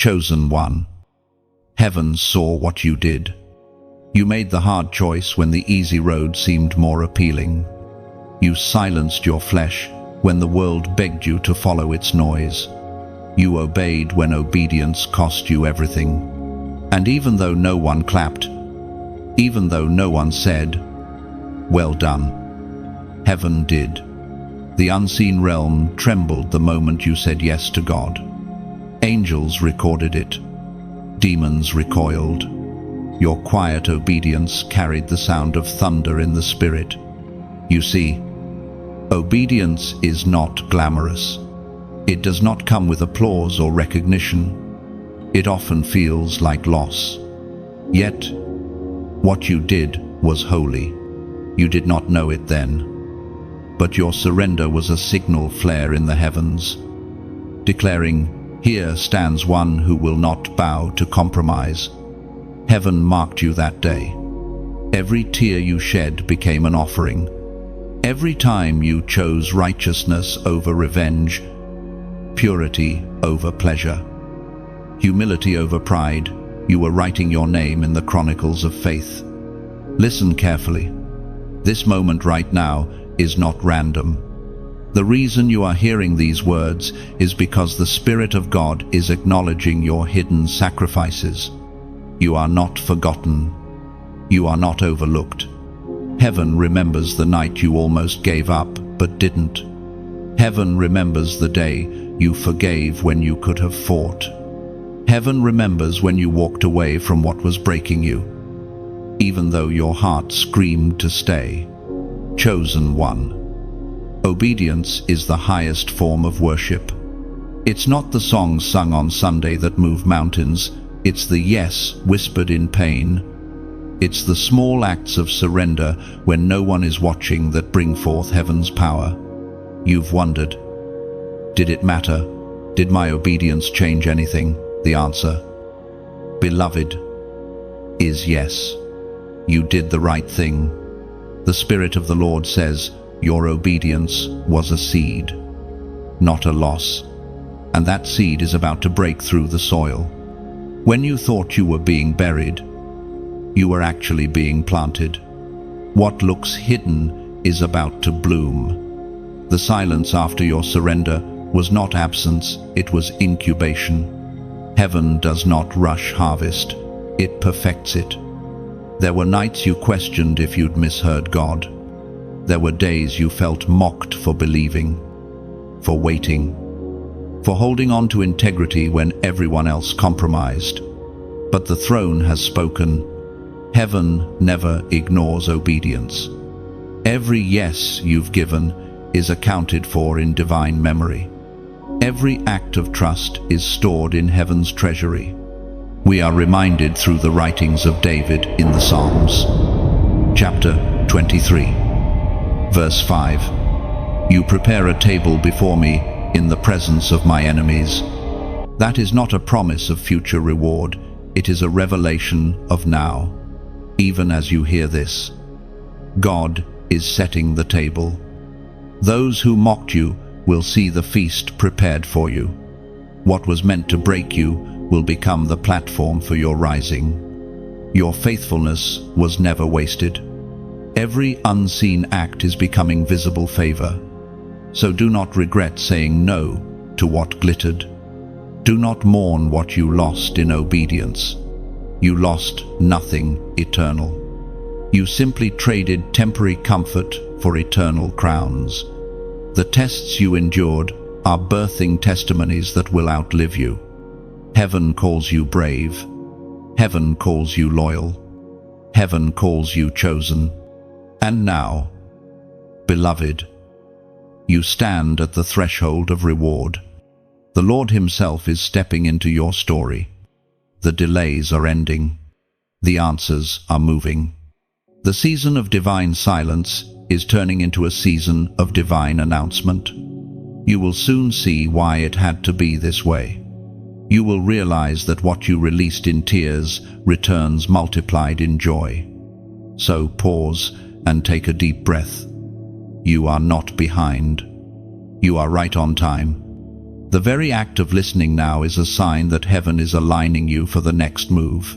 Chosen one. Heaven saw what you did. You made the hard choice when the easy road seemed more appealing. You silenced your flesh when the world begged you to follow its noise. You obeyed when obedience cost you everything. And even though no one clapped, even though no one said, "Well done," heaven did. The unseen realm trembled the moment you said yes to God. Angels recorded it. Demons recoiled. Your quiet obedience carried the sound of thunder in the spirit. You see, obedience is not glamorous. It does not come with applause or recognition. It often feels like loss. Yet, what you did was holy. You did not know it then. But your surrender was a signal flare in the heavens, declaring, "Here stands one who will not bow to compromise." Heaven marked you that day. Every tear you shed became an offering. Every time you chose righteousness over revenge, purity over pleasure, humility over pride, you were writing your name in the chronicles of faith. Listen carefully. This moment right now is not random. The reason you are hearing these words is because the Spirit of God is acknowledging your hidden sacrifices. You are not forgotten. You are not overlooked. Heaven remembers the night you almost gave up but didn't. Heaven remembers the day you forgave when you could have fought. Heaven remembers when you walked away from what was breaking you, even though your heart screamed to stay. Chosen one. Obedience is the highest form of worship. It's not the songs sung on Sunday that move mountains. It's the yes whispered in pain. It's the small acts of surrender when no one is watching that bring forth heaven's power. You've wondered, did it matter? Did my obedience change anything? The answer, beloved, is yes. You did the right thing. The Spirit of the Lord says your obedience was a seed, not a loss. And that seed is about to break through the soil. When you thought you were being buried, you were actually being planted. What looks hidden is about to bloom. The silence after your surrender was not absence, it was incubation. Heaven does not rush harvest, it perfects it. There were nights you questioned if you'd misheard God. There were days you felt mocked for believing, for waiting, for holding on to integrity when everyone else compromised. But the throne has spoken. Heaven never ignores obedience. Every yes you've given is accounted for in divine memory. Every act of trust is stored in heaven's treasury. We are reminded through the writings of David in the Psalms. Chapter 23, verse 5. You prepare a table before me in the presence of my enemies. That is not a promise of future reward. It is a revelation of now. Even as you hear this, God is setting the table. Those who mocked you will see the feast prepared for you. What was meant to break you will become the platform for your rising. Your faithfulness was never wasted. Every unseen act is becoming visible favor. So do not regret saying no to what glittered. Do not mourn what you lost in obedience. You lost nothing eternal. You simply traded temporary comfort for eternal crowns. The tests you endured are birthing testimonies that will outlive you. Heaven calls you brave. Heaven calls you loyal. Heaven calls you chosen. And now, beloved, you stand at the threshold of reward. The Lord Himself is stepping into your story. The delays are ending. The answers are moving. The season of divine silence is turning into a season of divine announcement. You will soon see why it had to be this way. You will realize that what you released in tears returns multiplied in joy. So pause and take a deep breath. You are not behind. You are right on time. The very act of listening now is a sign that heaven is aligning you for the next move.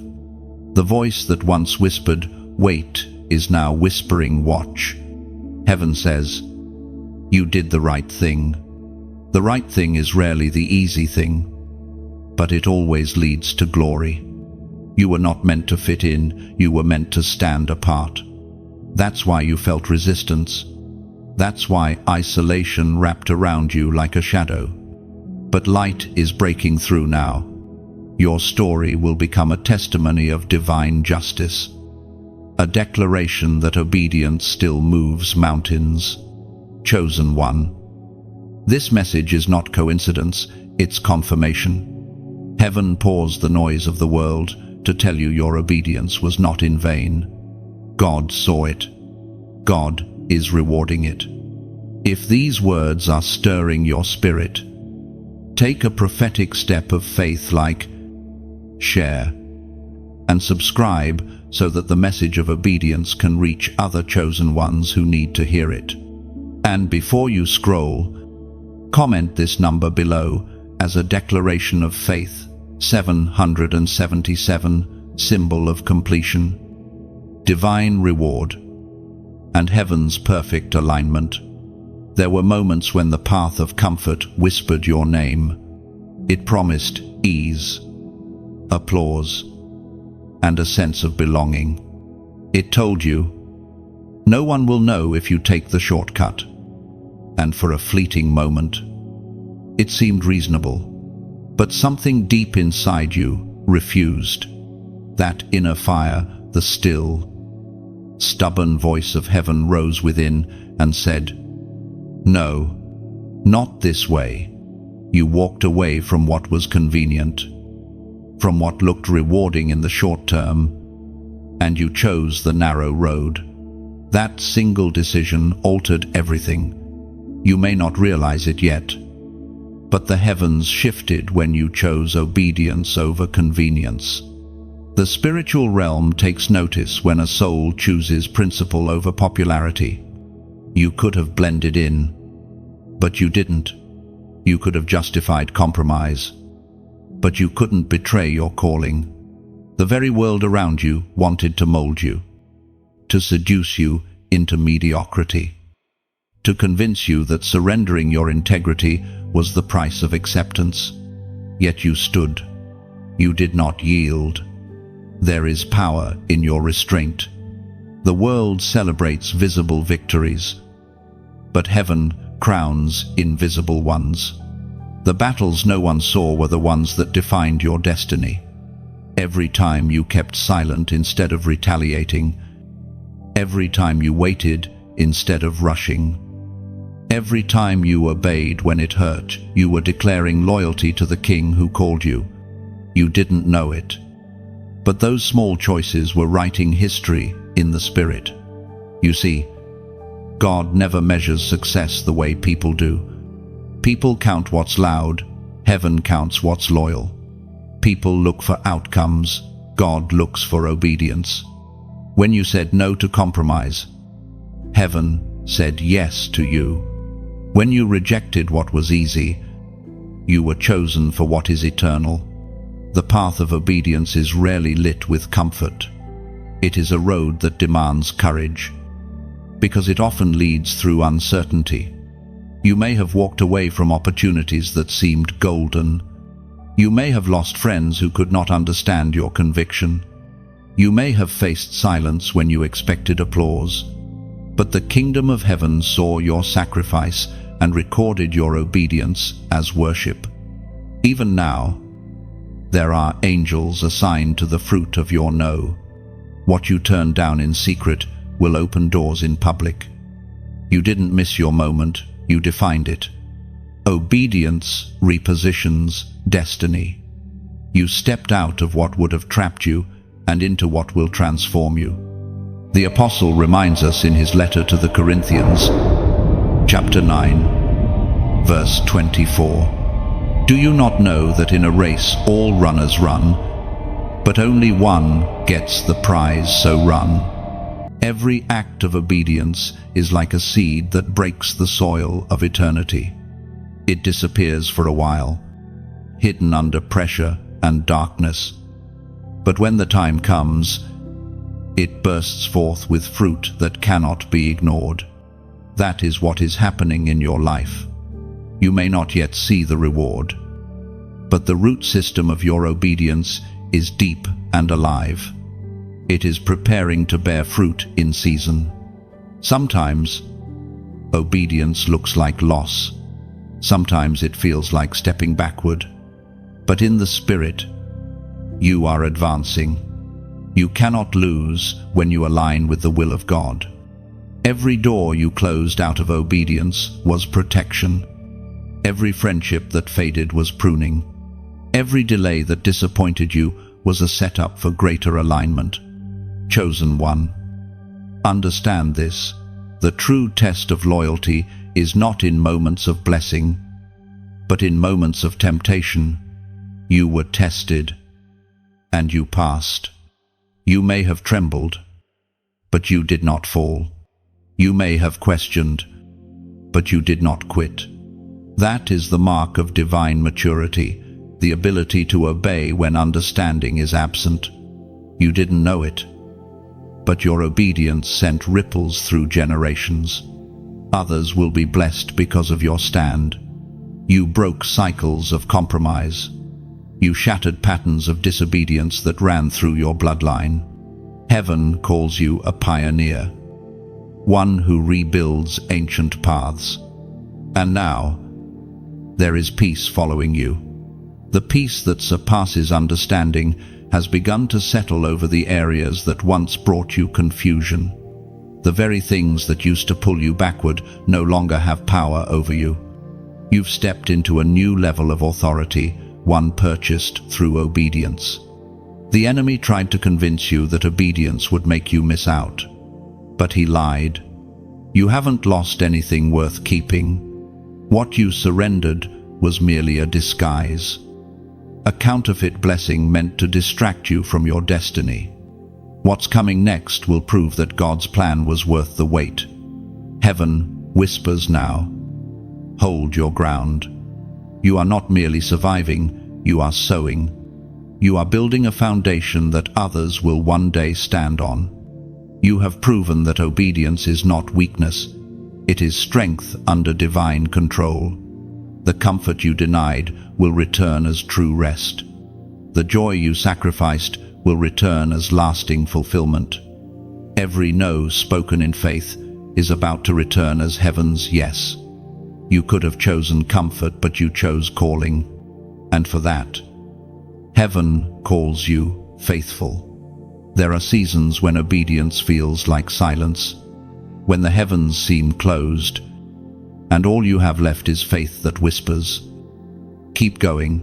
The voice that once whispered, "Wait," is now whispering, "Watch." Heaven says, "You did the right thing." The right thing is rarely the easy thing, but it always leads to glory. You were not meant to fit in, you were meant to stand apart. That's why you felt resistance. That's why isolation wrapped around you like a shadow. But light is breaking through now. Your story will become a testimony of divine justice, a declaration that obedience still moves mountains. Chosen one. This message is not coincidence, it's confirmation. Heaven paused the noise of the world to tell you your obedience was not in vain. God saw it. God is rewarding it. If these words are stirring your spirit, take a prophetic step of faith like share and subscribe so that the message of obedience can reach other chosen ones who need to hear it. And before you scroll, comment this number below as a declaration of faith, 777, symbol of completion, divine reward, and heaven's perfect alignment. There were moments when the path of comfort whispered your name. It promised ease, applause, and a sense of belonging. It told you, no one will know if you take the shortcut. And for a fleeting moment, it seemed reasonable. But something deep inside you refused. That inner fire, the still, stubborn voice of heaven rose within and said, "No, not this way." You walked away from what was convenient, from what looked rewarding in the short term, and you chose the narrow road. That single decision altered everything. You may not realize it yet, but the heavens shifted when you chose obedience over convenience. The spiritual realm takes notice when a soul chooses principle over popularity. You could have blended in, but you didn't. You could have justified compromise, but you couldn't betray your calling. The very world around you wanted to mold you, to seduce you into mediocrity, to convince you that surrendering your integrity was the price of acceptance. Yet you stood. You did not yield. There is power in your restraint. The world celebrates visible victories, but heaven crowns invisible ones. The battles no one saw were the ones that defined your destiny. Every time you kept silent instead of retaliating, every time you waited instead of rushing, every time you obeyed when it hurt, you were declaring loyalty to the King who called you. You didn't know it, but those small choices were writing history in the spirit. You see, God never measures success the way people do. People count what's loud, heaven counts what's loyal. People look for outcomes, God looks for obedience. When you said no to compromise, heaven said yes to you. When you rejected what was easy, you were chosen for what is eternal. The path of obedience is rarely lit with comfort. It is a road that demands courage, because it often leads through uncertainty. You may have walked away from opportunities that seemed golden. You may have lost friends who could not understand your conviction. You may have faced silence when you expected applause. But the kingdom of heaven saw your sacrifice and recorded your obedience as worship. Even now, there are angels assigned to the fruit of your no. What you turn down in secret will open doors in public. You didn't miss your moment, you defined it. Obedience repositions destiny. You stepped out of what would have trapped you and into what will transform you. The apostle reminds us in his letter to the Corinthians, chapter 9, verse 24. Do you not know that in a race all runners run, but only one gets the prize, so run. Every act of obedience is like a seed that breaks the soil of eternity. It disappears for a while, hidden under pressure and darkness. But when the time comes, it bursts forth with fruit that cannot be ignored. That is what is happening in your life. You may not yet see the reward, but the root system of your obedience is deep and alive. It is preparing to bear fruit in season. Sometimes, obedience looks like loss. Sometimes it feels like stepping backward. But in the Spirit, you are advancing. You cannot lose when you align with the will of God. Every door you closed out of obedience was protection. Every friendship that faded was pruning. Every delay that disappointed you was a setup for greater alignment. Chosen one, understand this. The true test of loyalty is not in moments of blessing, but in moments of temptation. You were tested, and you passed. You may have trembled, but you did not fall. You may have questioned, but you did not quit. That is the mark of divine maturity, the ability to obey when understanding is absent. You didn't know it, but your obedience sent ripples through generations. Others will be blessed because of your stand. You broke cycles of compromise. You shattered patterns of disobedience that ran through your bloodline. Heaven calls you a pioneer, one who rebuilds ancient paths. And now, there is peace following you. The peace that surpasses understanding has begun to settle over the areas that once brought you confusion. The very things that used to pull you backward no longer have power over you. You've stepped into a new level of authority, one purchased through obedience. The enemy tried to convince you that obedience would make you miss out, but he lied. You haven't lost anything worth keeping. What you surrendered was merely a disguise, a counterfeit blessing meant to distract you from your destiny. What's coming next will prove that God's plan was worth the wait. Heaven whispers now, hold your ground. You are not merely surviving, you are sowing. You are building a foundation that others will one day stand on. You have proven that obedience is not weakness, it is strength under divine control. The comfort you denied will return as true rest. The joy you sacrificed will return as lasting fulfillment. Every no spoken in faith is about to return as heaven's yes. You could have chosen comfort, but you chose calling. And for that, heaven calls you faithful. There are seasons when obedience feels like silence, when the heavens seem closed, and all you have left is faith that whispers, keep going.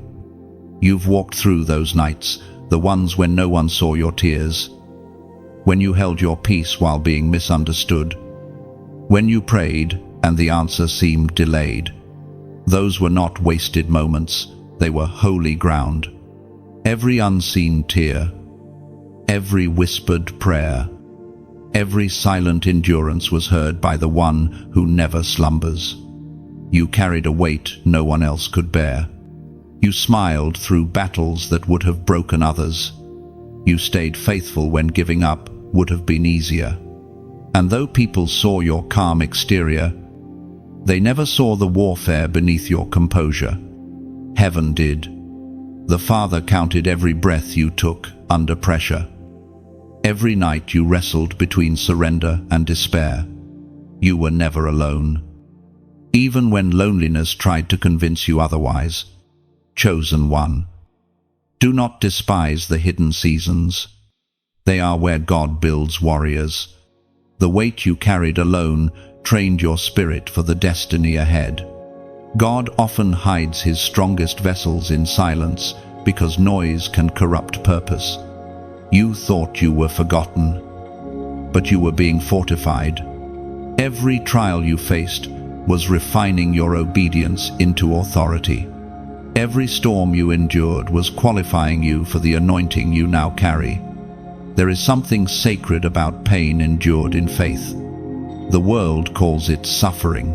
You've walked through those nights, the ones when no one saw your tears, when you held your peace while being misunderstood, when you prayed and the answer seemed delayed. Those were not wasted moments, they were holy ground. Every unseen tear, every whispered prayer, every silent endurance was heard by the one who never slumbers. You carried a weight no one else could bear. You smiled through battles that would have broken others. You stayed faithful when giving up would have been easier. And though people saw your calm exterior, they never saw the warfare beneath your composure. Heaven did. The Father counted every breath you took under pressure. Every night you wrestled between surrender and despair. You were never alone. Even when loneliness tried to convince you otherwise. Chosen one, do not despise the hidden seasons. They are where God builds warriors. The weight you carried alone trained your spirit for the destiny ahead. God often hides his strongest vessels in silence because noise can corrupt purpose. You thought you were forgotten, but you were being fortified. Every trial you faced was refining your obedience into authority. Every storm you endured was qualifying you for the anointing you now carry. There is something sacred about pain endured in faith. The world calls it suffering,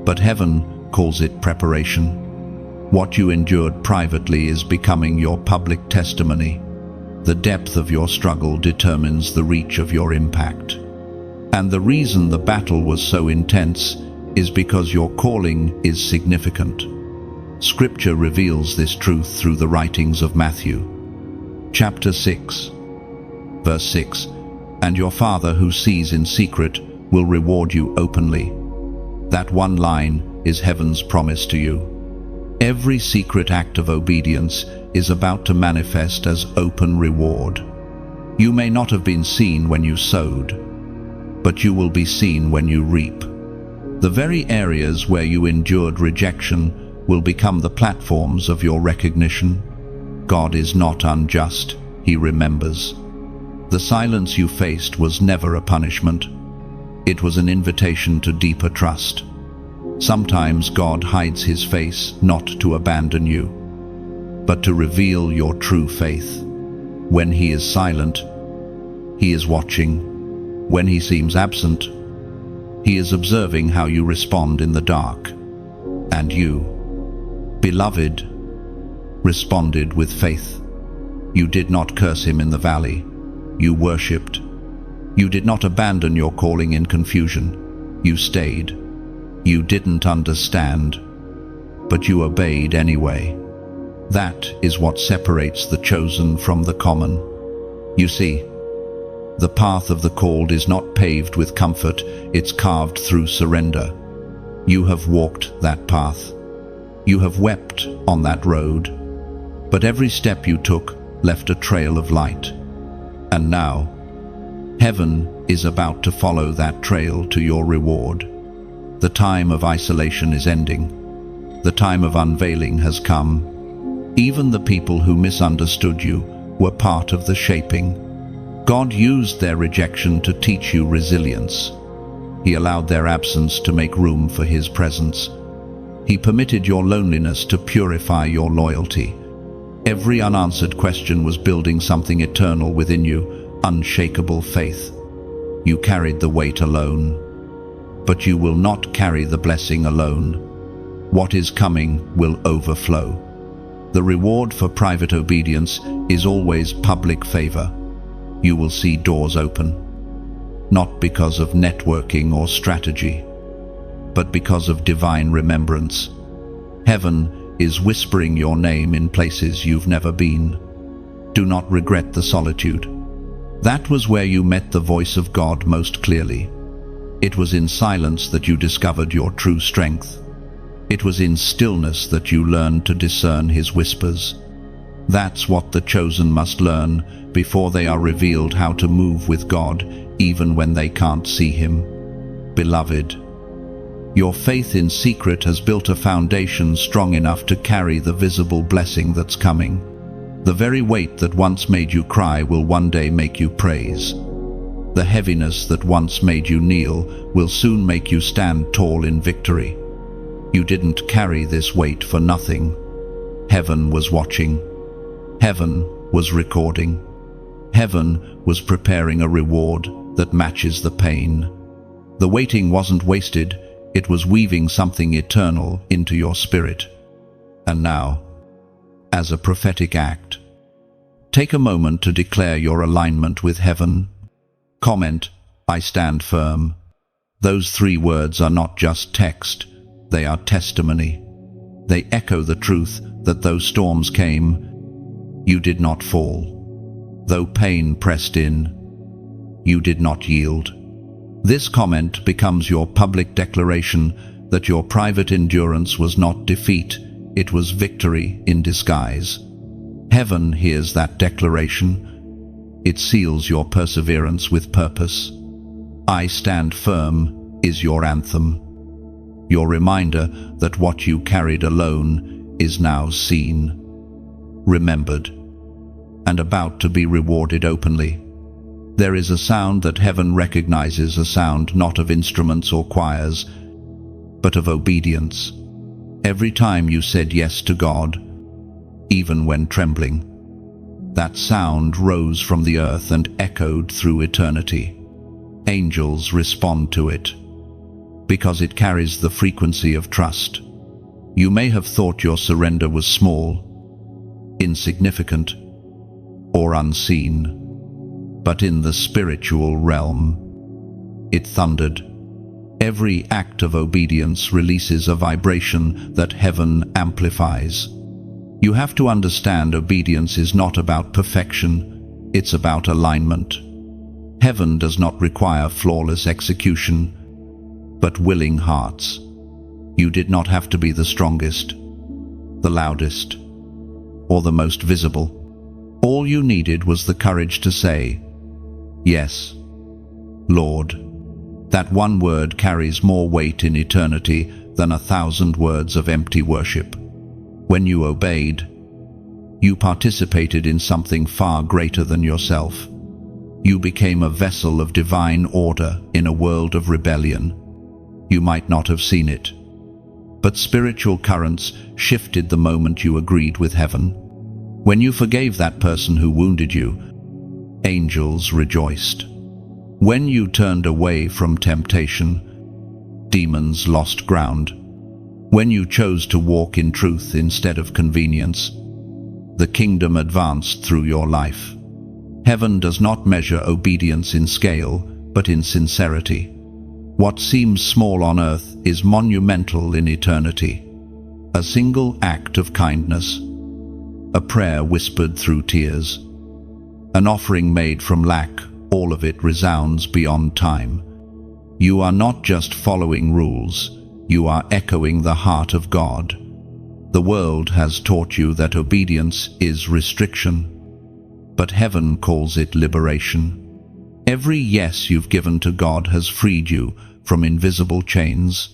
but heaven calls it preparation. What you endured privately is becoming your public testimony. The depth of your struggle determines the reach of your impact. And the reason the battle was so intense is because your calling is significant. Scripture reveals this truth through the writings of Matthew. Chapter 6, verse 6, "And your Father who sees in secret will reward you openly." That one line is heaven's promise to you. Every secret act of obedience is about to manifest as open reward. You may not have been seen when you sowed, but you will be seen when you reap. The very areas where you endured rejection will become the platforms of your recognition. God is not unjust, He remembers. The silence you faced was never a punishment. It was an invitation to deeper trust. Sometimes God hides His face not to abandon you, but to reveal your true faith. When He is silent, He is watching. When He seems absent, He is observing how you respond in the dark. And you, beloved, responded with faith. You did not curse Him in the valley. You worshipped. You did not abandon your calling in confusion. You stayed. You didn't understand, but you obeyed anyway. That is what separates the chosen from the common. You see, the path of the called is not paved with comfort, it's carved through surrender. You have walked that path. You have wept on that road. But every step you took left a trail of light. And now, heaven is about to follow that trail to your reward. The time of isolation is ending. The time of unveiling has come. Even the people who misunderstood you were part of the shaping. God used their rejection to teach you resilience. He allowed their absence to make room for His presence. He permitted your loneliness to purify your loyalty. Every unanswered question was building something eternal within you, unshakable faith. You carried the weight alone. But you will not carry the blessing alone. What is coming will overflow. The reward for private obedience is always public favor. You will see doors open, not because of networking or strategy, but because of divine remembrance. Heaven is whispering your name in places you've never been. Do not regret the solitude. That was where you met the voice of God most clearly. It was in silence that you discovered your true strength. It was in stillness that you learned to discern His whispers. That's what the chosen must learn before they are revealed how to move with God, even when they can't see Him. Beloved, your faith in secret has built a foundation strong enough to carry the visible blessing that's coming. The very weight that once made you cry will one day make you praise. The heaviness that once made you kneel will soon make you stand tall in victory. You didn't carry this weight for nothing. Heaven was watching. Heaven was recording. Heaven was preparing a reward that matches the pain. The waiting wasn't wasted, it was weaving something eternal into your spirit. And now, as a prophetic act, take a moment to declare your alignment with heaven. Comment, "I stand firm." Those 3 words are not just text, they are testimony. They echo the truth that though storms came, you did not fall. Though pain pressed in, you did not yield. This comment becomes your public declaration that your private endurance was not defeat, it was victory in disguise. Heaven hears that declaration. It seals your perseverance with purpose. "I stand firm" is your anthem. Your reminder that what you carried alone is now seen, remembered, and about to be rewarded openly. There is a sound that heaven recognizes, a sound not of instruments or choirs, but of obedience. Every time you said yes to God, even when trembling, that sound rose from the earth and echoed through eternity. Angels respond to it, because it carries the frequency of trust. You may have thought your surrender was small, insignificant, or unseen, but in the spiritual realm, it thundered. Every act of obedience releases a vibration that heaven amplifies. You have to understand, obedience is not about perfection, it's about alignment. Heaven does not require flawless execution, but willing hearts. You did not have to be the strongest, the loudest, or the most visible. All you needed was the courage to say, "Yes, Lord." That one word carries more weight in eternity than 1,000 words of empty worship. When you obeyed, you participated in something far greater than yourself. You became a vessel of divine order in a world of rebellion. You might not have seen it, but spiritual currents shifted the moment you agreed with heaven. When you forgave that person who wounded you, angels rejoiced. When you turned away from temptation, demons lost ground. When you chose to walk in truth instead of convenience, the kingdom advanced through your life. Heaven does not measure obedience in scale, but in sincerity. What seems small on earth is monumental in eternity. A single act of kindness, a prayer whispered through tears, an offering made from lack, all of it resounds beyond time. You are not just following rules, you are echoing the heart of God. The world has taught you that obedience is restriction, but heaven calls it liberation. Every yes you've given to God has freed you from invisible chains.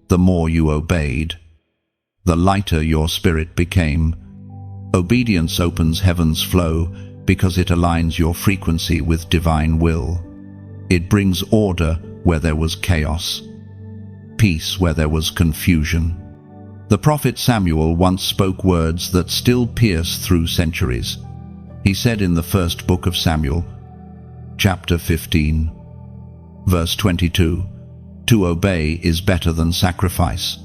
The more you obeyed, the lighter your spirit became. Obedience opens heaven's flow because it aligns your frequency with divine will. It brings order where there was chaos, peace where there was confusion. The prophet Samuel once spoke words that still pierce through centuries. He said in the first book of Samuel, chapter 15, verse 22, "To obey is better than sacrifice,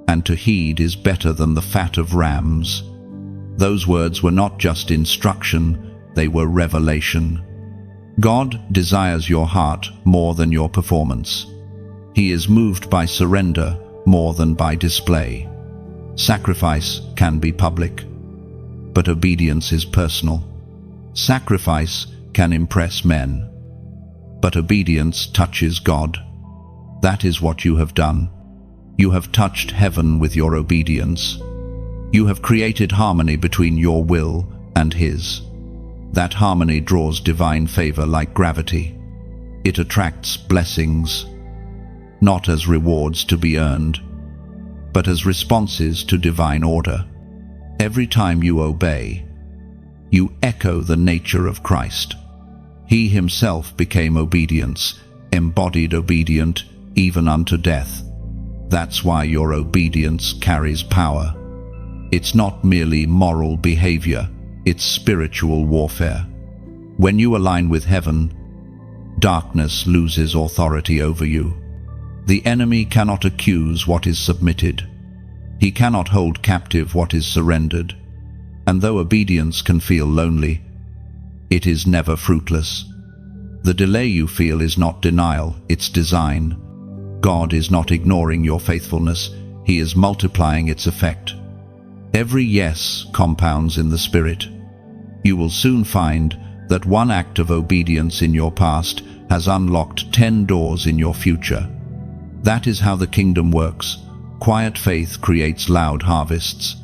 and to heed is better than the fat of rams." Those words were not just instruction, they were revelation. God desires your heart more than your performance. He is moved by surrender more than by display. Sacrifice can be public, but obedience is personal. Sacrifice can impress men, but obedience touches God. That is what you have done. You have touched heaven with your obedience. You have created harmony between your will and His. That harmony draws divine favor like gravity. It attracts blessings, not as rewards to be earned, but as responses to divine order. Every time you obey, you echo the nature of Christ. He Himself became obedience, embodied obedient even unto death. That's why your obedience carries power. It's not merely moral behavior, it's spiritual warfare. When you align with heaven, darkness loses authority over you. The enemy cannot accuse what is submitted. He cannot hold captive what is surrendered. And though obedience can feel lonely, it is never fruitless. The delay you feel is not denial, it's design. God is not ignoring your faithfulness, He is multiplying its effect. Every yes compounds in the Spirit. You will soon find that one act of obedience in your past has unlocked 10 doors in your future. That is how the kingdom works. Quiet faith creates loud harvests.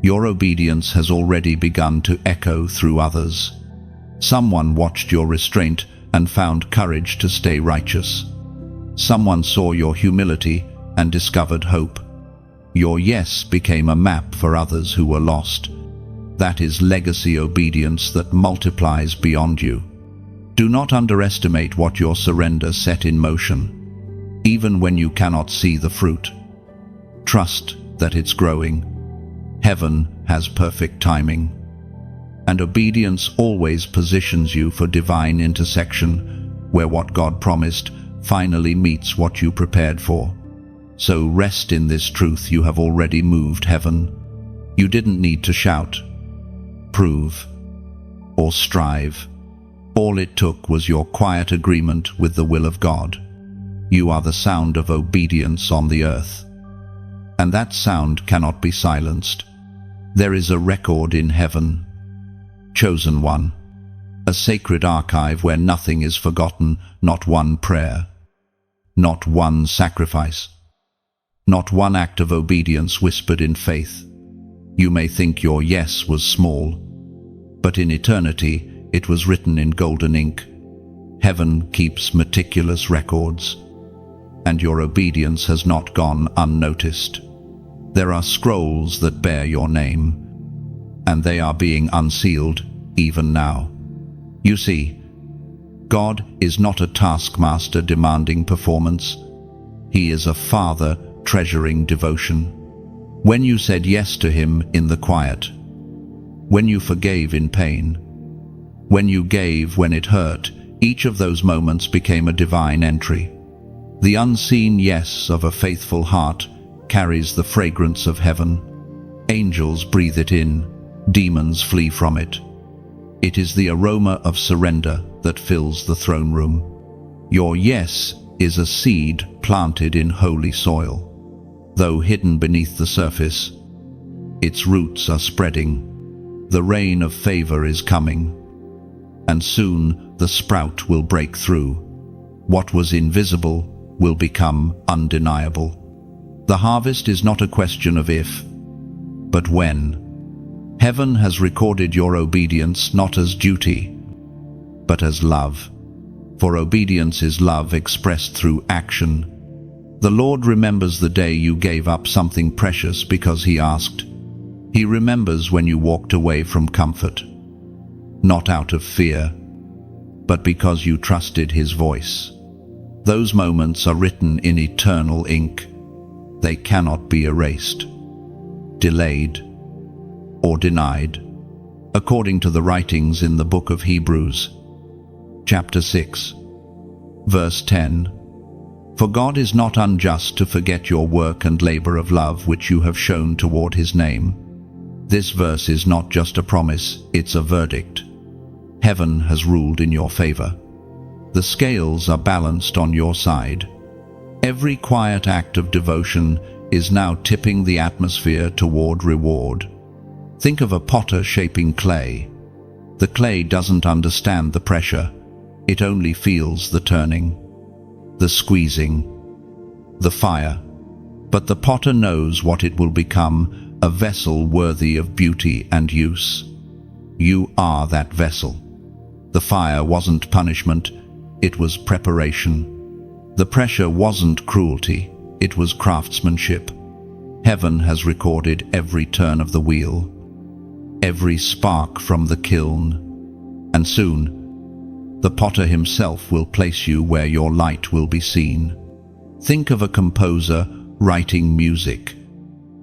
Your obedience has already begun to echo through others. Someone watched your restraint and found courage to stay righteous. Someone saw your humility and discovered hope. Your yes became a map for others who were lost. That is legacy obedience that multiplies beyond you. Do not underestimate what your surrender set in motion, even when you cannot see the fruit. Trust that it's growing. Heaven has perfect timing, and obedience always positions you for divine intersection, where what God promised finally meets what you prepared for. So rest in this truth: you have already moved heaven. You didn't need to shout, prove, or strive. All it took was your quiet agreement with the will of God. You are the sound of obedience on the earth. And that sound cannot be silenced. There is a record in heaven. Chosen one. A sacred archive where nothing is forgotten, not one prayer, not one sacrifice, not one act of obedience whispered in faith. You may think your yes was small, but in eternity it was written in golden ink. Heaven keeps meticulous records, and your obedience has not gone unnoticed. There are scrolls that bear your name, and they are being unsealed even now. You see, God is not a taskmaster demanding performance. He is a Father treasuring devotion. When you said yes to Him in the quiet, when you forgave in pain, when you gave when it hurt, each of those moments became a divine entry. The unseen yes of a faithful heart carries the fragrance of heaven. Angels breathe it in, demons flee from it. It is the aroma of surrender that fills the throne room. Your yes is a seed planted in holy soil. Though hidden beneath the surface, its roots are spreading. The rain of favor is coming, and soon the sprout will break through. What was invisible will become undeniable. The harvest is not a question of if, but when. Heaven has recorded your obedience not as duty, but as love. For obedience is love expressed through action. The Lord remembers the day you gave up something precious because He asked. He remembers when you walked away from comfort, not out of fear, but because you trusted His voice. Those moments are written in eternal ink. They cannot be erased, delayed, or denied, according to the writings in the book of Hebrews, chapter 6, verse 10. For God is not unjust to forget your work and labor of love which you have shown toward His name. This verse is not just a promise, it's a verdict. Heaven has ruled in your favor. The scales are balanced on your side. Every quiet act of devotion is now tipping the atmosphere toward reward. Think of a potter shaping clay. The clay doesn't understand the pressure. It only feels the turning, the squeezing, the fire. But the potter knows what it will become, a vessel worthy of beauty and use. You are that vessel. The fire wasn't punishment, it was preparation. The pressure wasn't cruelty, it was craftsmanship. Heaven has recorded every turn of the wheel, every spark from the kiln, and soon the potter himself will place you where your light will be seen. Think of a composer writing music.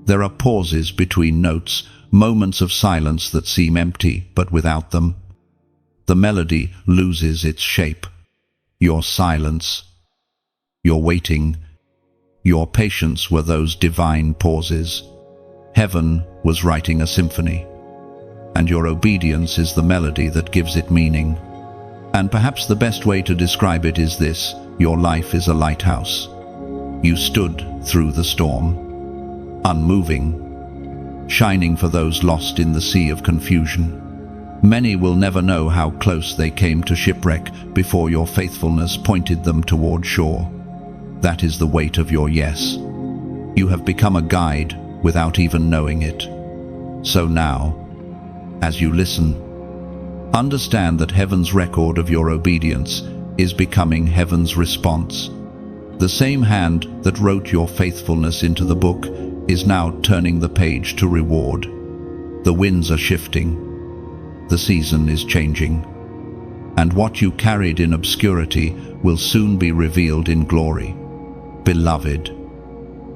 There are pauses between notes, moments of silence that seem empty, but without them, the melody loses its shape. Your silence, your waiting, your patience were those divine pauses. Heaven was writing a symphony, and your obedience is the melody that gives it meaning. And perhaps the best way to describe it is this: your life is a lighthouse. You stood through the storm, unmoving, shining for those lost in the sea of confusion. Many will never know how close they came to shipwreck before your faithfulness pointed them toward shore. That is the weight of your yes. You have become a guide without even knowing it. So now, as you listen, understand that heaven's record of your obedience is becoming heaven's response. The same hand that wrote your faithfulness into the book is now turning the page to reward. The winds are shifting. The season is changing. And what you carried in obscurity will soon be revealed in glory. Beloved,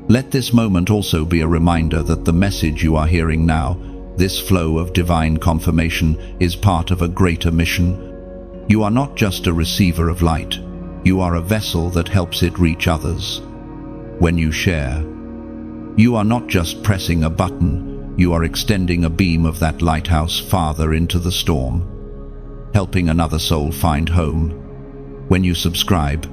let this moment also be a reminder that the message you are hearing now, this flow of divine confirmation, is part of a greater mission. You are not just a receiver of light. You are a vessel that helps it reach others. When you share, you are not just pressing a button, you are extending a beam of that lighthouse farther into the storm, helping another soul find home. When you subscribe,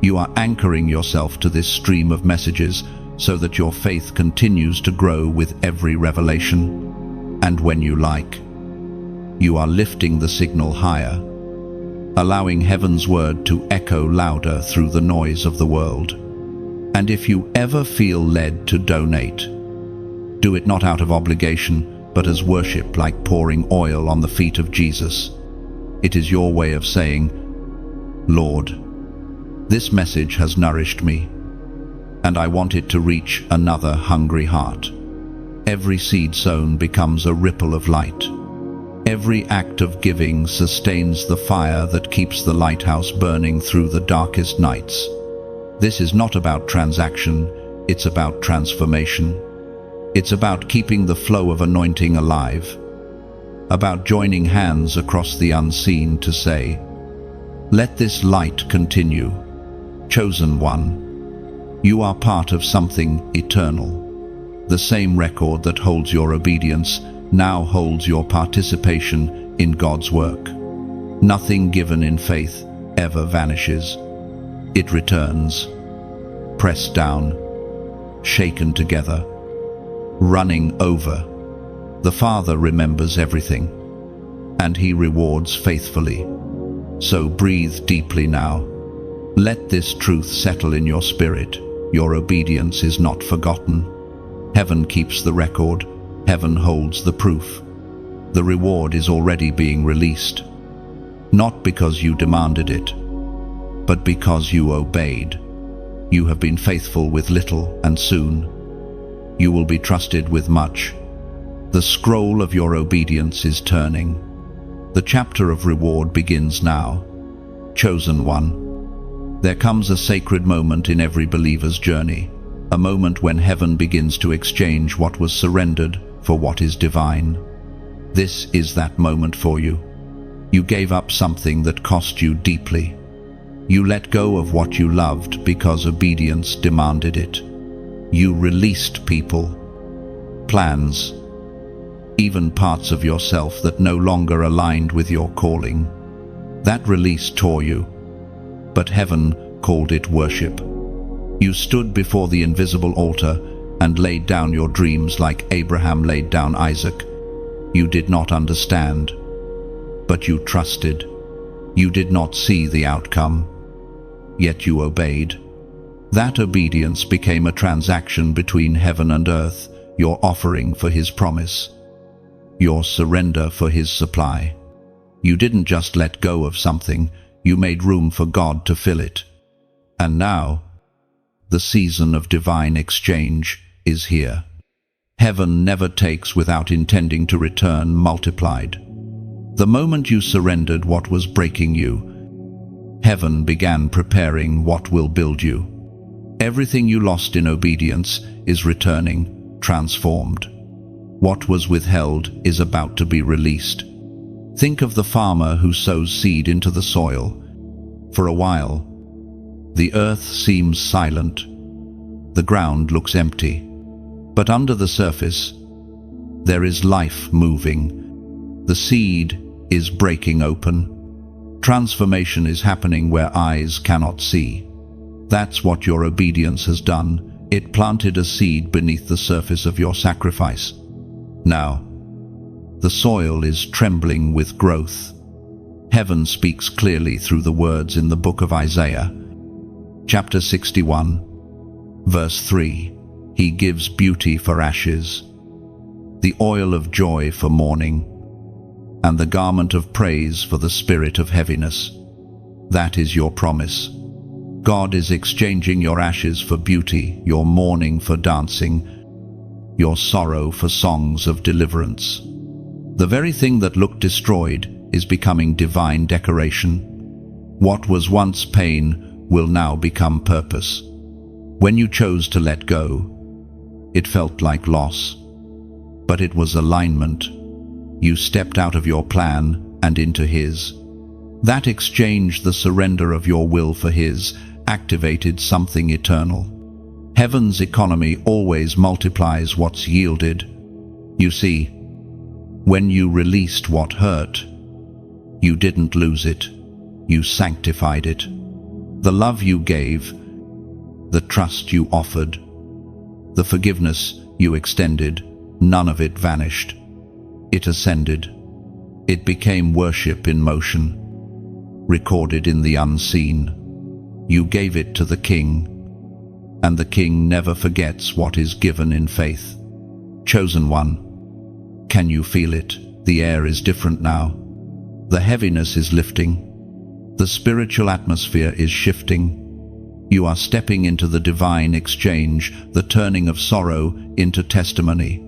you are anchoring yourself to this stream of messages so that your faith continues to grow with every revelation. And when you like, you are lifting the signal higher, allowing heaven's word to echo louder through the noise of the world. And if you ever feel led to donate, do it not out of obligation, but as worship, like pouring oil on the feet of Jesus. It is your way of saying, Lord, this message has nourished me, and I want it to reach another hungry heart. Every seed sown becomes a ripple of light. Every act of giving sustains the fire that keeps the lighthouse burning through the darkest nights. This is not about transaction, it's about transformation. It's about keeping the flow of anointing alive, about joining hands across the unseen to say, let this light continue. Chosen one, you are part of something eternal. The same record that holds your obedience now holds your participation in God's work. Nothing given in faith ever vanishes. It returns, pressed down, shaken together, running over. The Father remembers everything, and He rewards faithfully. So breathe deeply now. Let this truth settle in your spirit. Your obedience is not forgotten. Heaven keeps the record. Heaven holds the proof. The reward is already being released, not because you demanded it, but because you obeyed. You have been faithful with little, and soon you will be trusted with much. The scroll of your obedience is turning. The chapter of reward begins now. Chosen one, there comes a sacred moment in every believer's journey, a moment when heaven begins to exchange what was surrendered for what is divine. This is that moment for you. You gave up something that cost you deeply. You let go of what you loved because obedience demanded it. You released people, plans, even parts of yourself that no longer aligned with your calling. That release tore you, but heaven called it worship. You stood before the invisible altar and laid down your dreams like Abraham laid down Isaac. You did not understand, but you trusted. You did not see the outcome, yet you obeyed. That obedience became a transaction between heaven and earth, your offering for His promise, your surrender for His supply. You didn't just let go of something, you made room for God to fill it. And now, the season of divine exchange is here. Heaven never takes without intending to return multiplied. The moment you surrendered what was breaking you, heaven began preparing what will build you. Everything you lost in obedience is returning, transformed. What was withheld is about to be released. Think of the farmer who sows seed into the soil. For a while, the earth seems silent. The ground looks empty. But under the surface, there is life moving. The seed is breaking open. Transformation is happening where eyes cannot see. That's what your obedience has done. It planted a seed beneath the surface of your sacrifice. Now, the soil is trembling with growth. Heaven speaks clearly through the words in the book of Isaiah, chapter 61, verse 3. He gives beauty for ashes, the oil of joy for mourning, and the garment of praise for the spirit of heaviness. That is your promise. God is exchanging your ashes for beauty, your mourning for dancing, your sorrow for songs of deliverance. The very thing that looked destroyed is becoming divine decoration. What was once pain will now become purpose. When you chose to let go, it felt like loss, but it was alignment. You stepped out of your plan and into His. That exchange, the surrender of your will for His, activated something eternal. Heaven's economy always multiplies what's yielded. You see, when you released what hurt, you didn't lose it, you sanctified it. The love you gave, the trust you offered, the forgiveness you extended, none of it vanished. It ascended. It became worship in motion, recorded in the unseen. You gave it to the King, and the King never forgets what is given in faith. Chosen one, can you feel it? The air is different now. The heaviness is lifting. The spiritual atmosphere is shifting. You are stepping into the divine exchange, the turning of sorrow into testimony.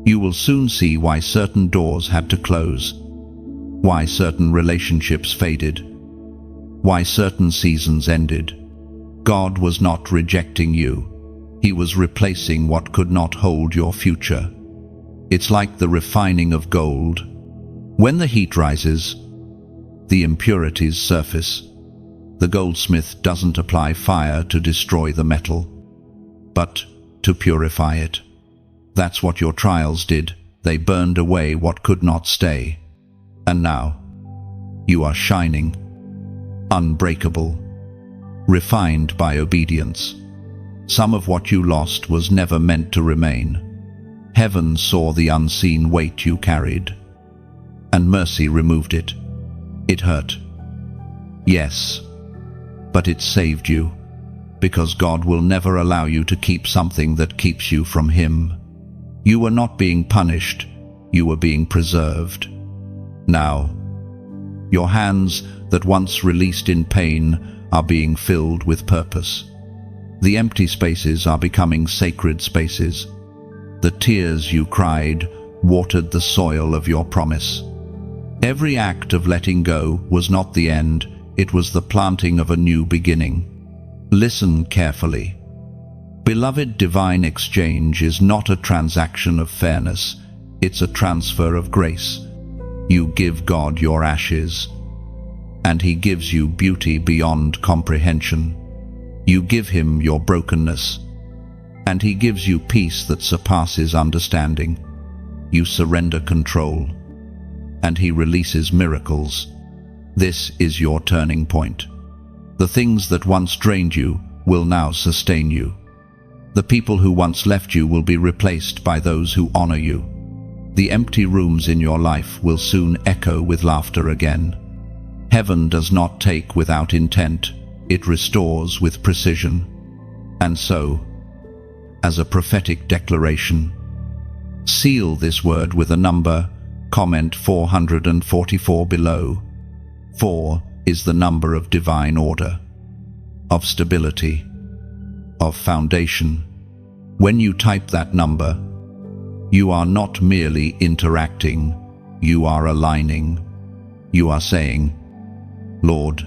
You will soon see why certain doors had to close, why certain relationships faded, why certain seasons ended. God was not rejecting you. He was replacing what could not hold your future. It's like the refining of gold. When the heat rises, the impurities surface. The goldsmith doesn't apply fire to destroy the metal, but to purify it. That's what your trials did. They burned away what could not stay. And now, you are shining, unbreakable, refined by obedience. Some of what you lost was never meant to remain. Heaven saw the unseen weight you carried, and mercy removed it. It hurt. Yes, but it saved you, because God will never allow you to keep something that keeps you from Him. You were not being punished, you were being preserved. Now, your hands that once released in pain are being filled with purpose. The empty spaces are becoming sacred spaces. The tears you cried watered the soil of your promise. Every act of letting go was not the end, it was the planting of a new beginning. Listen carefully. Beloved, divine exchange is not a transaction of fairness, it's a transfer of grace. You give God your ashes, and He gives you beauty beyond comprehension. You give Him your brokenness, and He gives you peace that surpasses understanding. You surrender control, and He releases miracles. This is your turning point. The things that once drained you will now sustain you. The people who once left you will be replaced by those who honor you. The empty rooms in your life will soon echo with laughter again. Heaven does not take without intent, it restores with precision. And so, as a prophetic declaration, seal this word with a number, comment 444 below. 4 is the number of divine order, of stability, of foundation. When you type that number, you are not merely interacting, you are aligning. You are saying, Lord,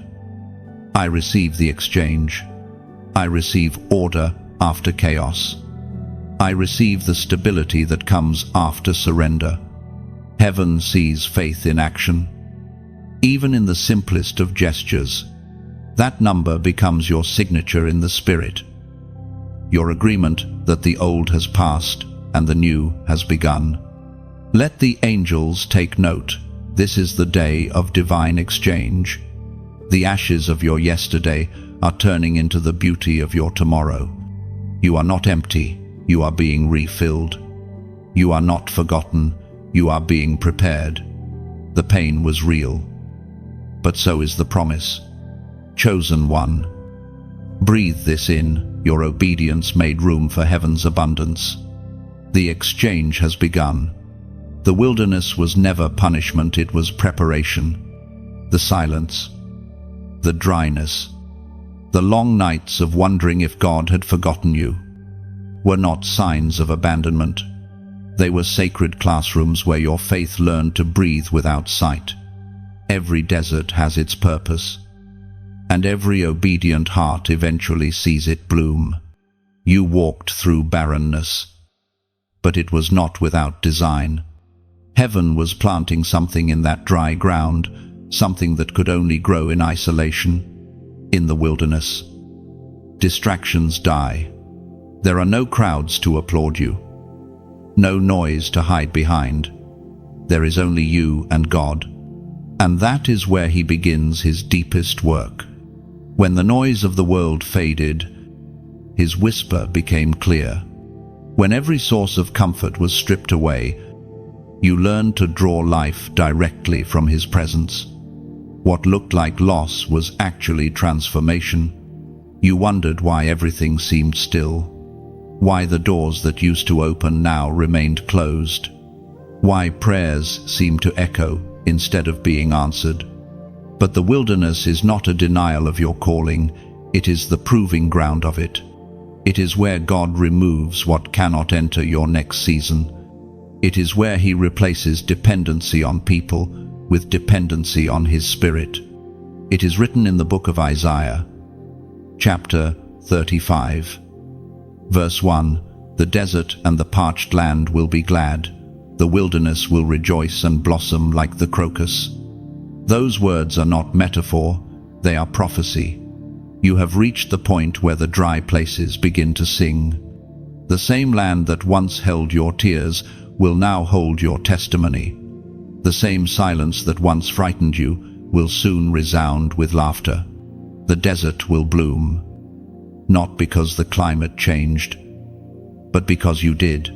I receive the exchange. I receive order after chaos. I receive the stability that comes after surrender. Heaven sees faith in action. Even in the simplest of gestures, that number becomes your signature in the Spirit. Your agreement that the old has passed and the new has begun. Let the angels take note. This is the day of divine exchange. The ashes of your yesterday are turning into the beauty of your tomorrow. You are not empty, you are being refilled. You are not forgotten, you are being prepared. The pain was real, but so is the promise. Chosen one, breathe this in. Your obedience made room for heaven's abundance. The exchange has begun. The wilderness was never punishment, it was preparation. The silence, the dryness, the long nights of wondering if God had forgotten you, were not signs of abandonment. They were sacred classrooms where your faith learned to breathe without sight. Every desert has its purpose, and every obedient heart eventually sees it bloom. You walked through barrenness, but it was not without design. Heaven was planting something in that dry ground, something that could only grow in isolation, in the wilderness. Distractions die. There are no crowds to applaud you, no noise to hide behind. There is only you and God, and that is where he begins his deepest work. When the noise of the world faded, his whisper became clear. When every source of comfort was stripped away, you learned to draw life directly from his presence. What looked like loss was actually transformation. You wondered why everything seemed still, why the doors that used to open now remained closed, why prayers seemed to echo instead of being answered. But the wilderness is not a denial of your calling, it is the proving ground of it. It is where God removes what cannot enter your next season. It is where he replaces dependency on people with dependency on his Spirit. It is written in the book of Isaiah, chapter 35, verse 1, "The desert and the parched land will be glad. The wilderness will rejoice and blossom like the crocus." Those words are not metaphor, they are prophecy. You have reached the point where the dry places begin to sing. The same land that once held your tears will now hold your testimony. The same silence that once frightened you will soon resound with laughter. The desert will bloom, not because the climate changed, but because you did.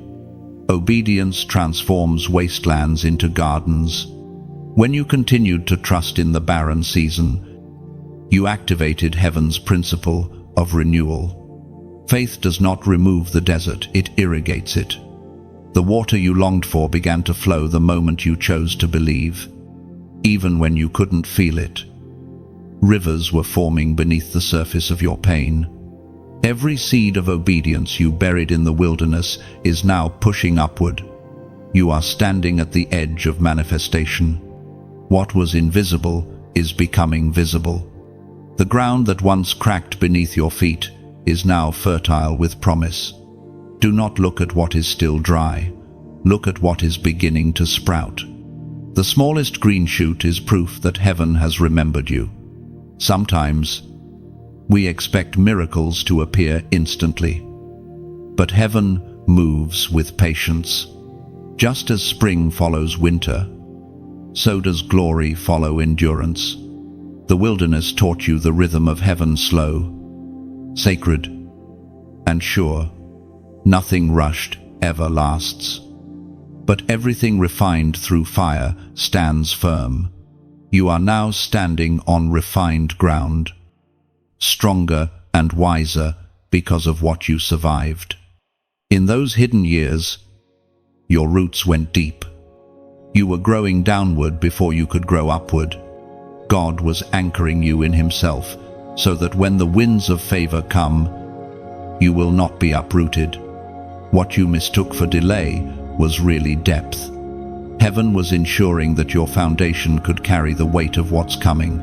Obedience transforms wastelands into gardens. When you continued to trust in the barren season, you activated heaven's principle of renewal. Faith does not remove the desert, it irrigates it. The water you longed for began to flow the moment you chose to believe, even when you couldn't feel it. Rivers were forming beneath the surface of your pain. Every seed of obedience you buried in the wilderness is now pushing upward. You are standing at the edge of manifestation. What was invisible is becoming visible. The ground that once cracked beneath your feet is now fertile with promise. Do not look at what is still dry. Look at what is beginning to sprout. The smallest green shoot is proof that heaven has remembered you. Sometimes we expect miracles to appear instantly, but heaven moves with patience. Just as spring follows winter, so does glory follow endurance. The wilderness taught you the rhythm of heaven, slow, sacred, and sure. Nothing rushed ever lasts, but everything refined through fire stands firm. You are now standing on refined ground, stronger and wiser because of what you survived. In those hidden years, your roots went deep. You were growing downward before you could grow upward. God was anchoring you in himself, so that when the winds of favor come, you will not be uprooted. What you mistook for delay was really depth. Heaven was ensuring that your foundation could carry the weight of what's coming.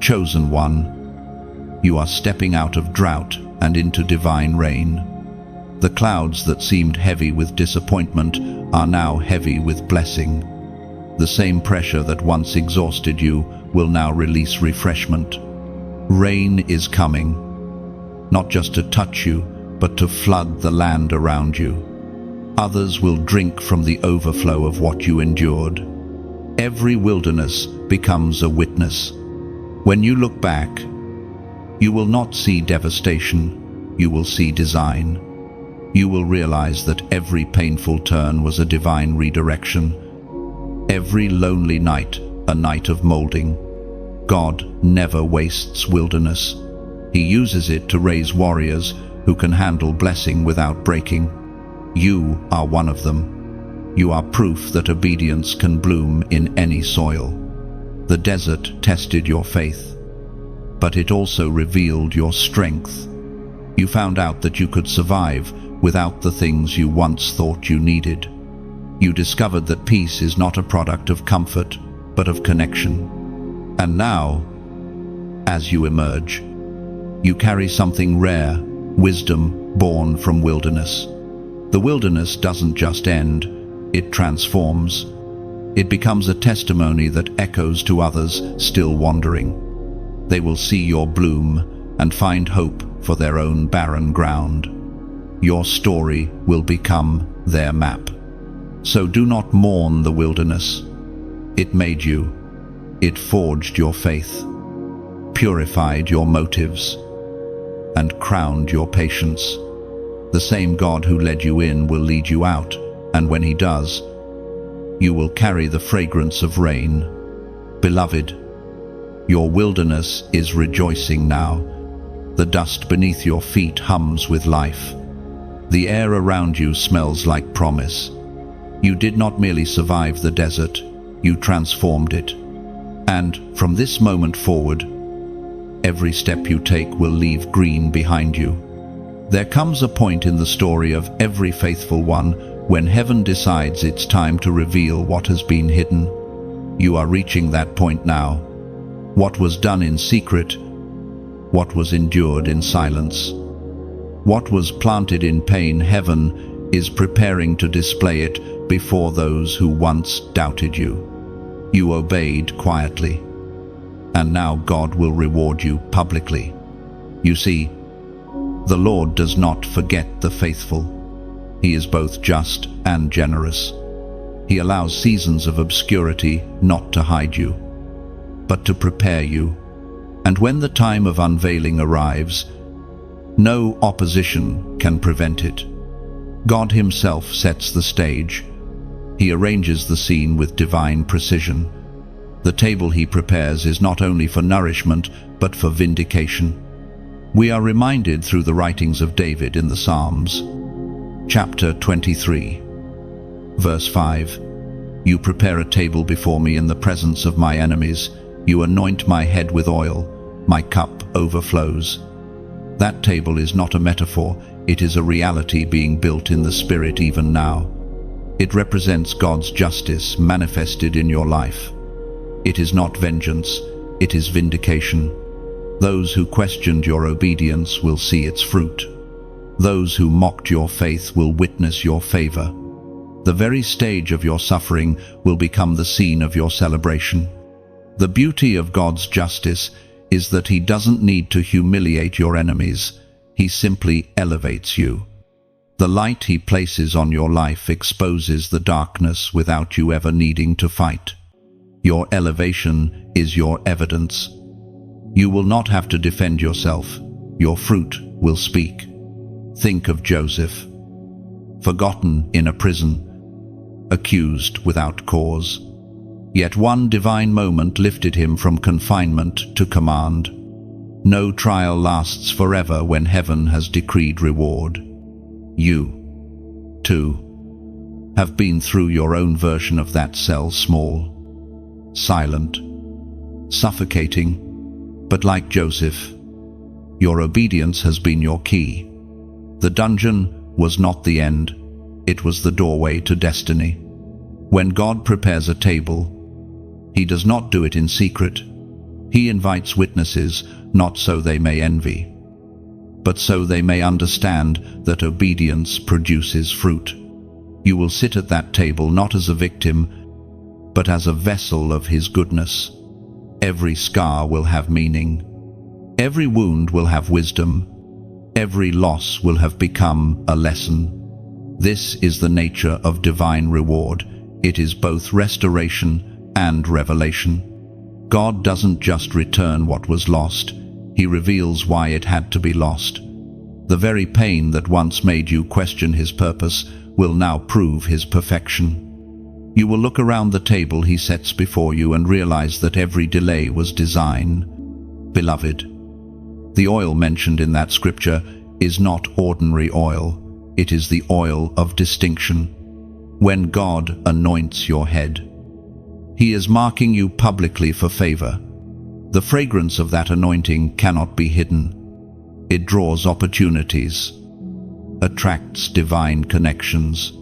Chosen one, you are stepping out of drought and into divine rain. The clouds that seemed heavy with disappointment are now heavy with blessing. The same pressure that once exhausted you will now release refreshment. Rain is coming, not just to touch you, but to flood the land around you. Others will drink from the overflow of what you endured. Every wilderness becomes a witness. When you look back, you will not see devastation, you will see design. You will realize that every painful turn was a divine redirection. Every lonely night, a night of molding. God never wastes wilderness. He uses it to raise warriors who can handle blessing without breaking. You are one of them. You are proof that obedience can bloom in any soil. The desert tested your faith, but it also revealed your strength. You found out that you could survive without the things you once thought you needed. You discovered that peace is not a product of comfort, but of connection. And now, as you emerge, you carry something rare, wisdom born from wilderness. The wilderness doesn't just end, it transforms. It becomes a testimony that echoes to others still wandering. They will see your bloom and find hope for their own barren ground. Your story will become their map. So do not mourn the wilderness. It made you. It forged your faith, purified your motives, and crowned your patience. The same God who led you in will lead you out, and when he does, you will carry the fragrance of rain. Beloved, your wilderness is rejoicing now. The dust beneath your feet hums with life. The air around you smells like promise. You did not merely survive the desert, you transformed it. And from this moment forward, every step you take will leave green behind you. There comes a point in the story of every faithful one when heaven decides it's time to reveal what has been hidden. You are reaching that point now. What was done in secret, what was endured in silence, what was planted in pain, heaven is preparing to display it before those who once doubted you. You obeyed quietly, and now God will reward you publicly. You see, the Lord does not forget the faithful. He is both just and generous. He allows seasons of obscurity not to hide you, but to prepare you. And when the time of unveiling arrives, no opposition can prevent it. God himself sets the stage. He arranges the scene with divine precision. The table he prepares is not only for nourishment, but for vindication. We are reminded through the writings of David in the Psalms. Chapter 23, verse 5. You prepare a table before me in the presence of my enemies. You anoint my head with oil. My cup overflows. That table is not a metaphor. It is a reality being built in the Spirit even now. It represents God's justice manifested in your life. It is not vengeance, it is vindication. Those who questioned your obedience will see its fruit. Those who mocked your faith will witness your favor. The very stage of your suffering will become the scene of your celebration. The beauty of God's justice is that he doesn't need to humiliate your enemies. He simply elevates you. The light he places on your life exposes the darkness without you ever needing to fight. Your elevation is your evidence. You will not have to defend yourself. Your fruit will speak. Think of Joseph, forgotten in a prison, accused without cause. Yet one divine moment lifted him from confinement to command. No trial lasts forever when heaven has decreed reward. You, too, have been through your own version of that cell, small, silent, suffocating, but like Joseph, your obedience has been your key. The dungeon was not the end, it was the doorway to destiny. When God prepares a table, he does not do it in secret. He invites witnesses, not so they may envy, but so they may understand that obedience produces fruit. You will sit at that table not as a victim, but as a vessel of his goodness. Every scar will have meaning. Every wound will have wisdom. Every loss will have become a lesson. This is the nature of divine reward. It is both restoration and revelation. God doesn't just return what was lost. He reveals why it had to be lost. The very pain that once made you question his purpose will now prove his perfection. You will look around the table he sets before you and realize that every delay was design. Beloved, the oil mentioned in that scripture is not ordinary oil. It is the oil of distinction. When God anoints your head, he is marking you publicly for favor. The fragrance of that anointing cannot be hidden. It draws opportunities, attracts divine connections,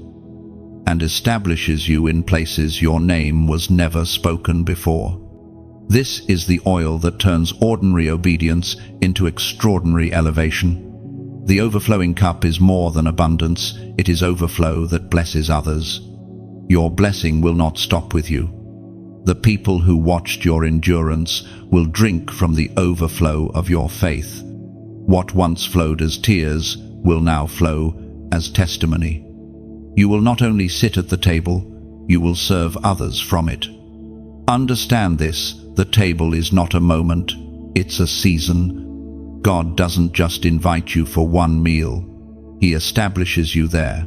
and establishes you in places your name was never spoken before. This is the oil that turns ordinary obedience into extraordinary elevation. The overflowing cup is more than abundance, it is overflow that blesses others. Your blessing will not stop with you. The people who watched your endurance will drink from the overflow of your faith. What once flowed as tears will now flow as testimony. You will not only sit at the table, you will serve others from it. Understand this, the table is not a moment, it's a season. God doesn't just invite you for one meal, He establishes you there.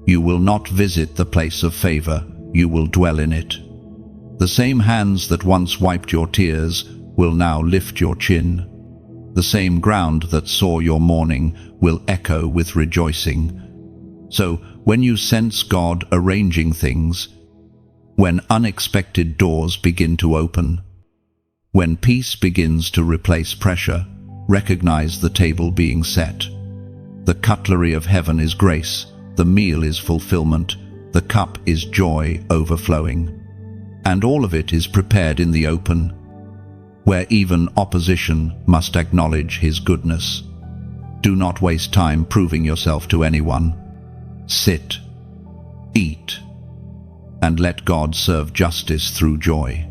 You will not visit the place of favor, you will dwell in it. The same hands that once wiped your tears will now lift your chin. The same ground that saw your mourning will echo with rejoicing. So, when you sense God arranging things, when unexpected doors begin to open, when peace begins to replace pressure, recognize the table being set. The cutlery of heaven is grace, the meal is fulfillment, the cup is joy overflowing. And all of it is prepared in the open, where even opposition must acknowledge His goodness. Do not waste time proving yourself to anyone. Sit, eat, and let God serve justice through joy.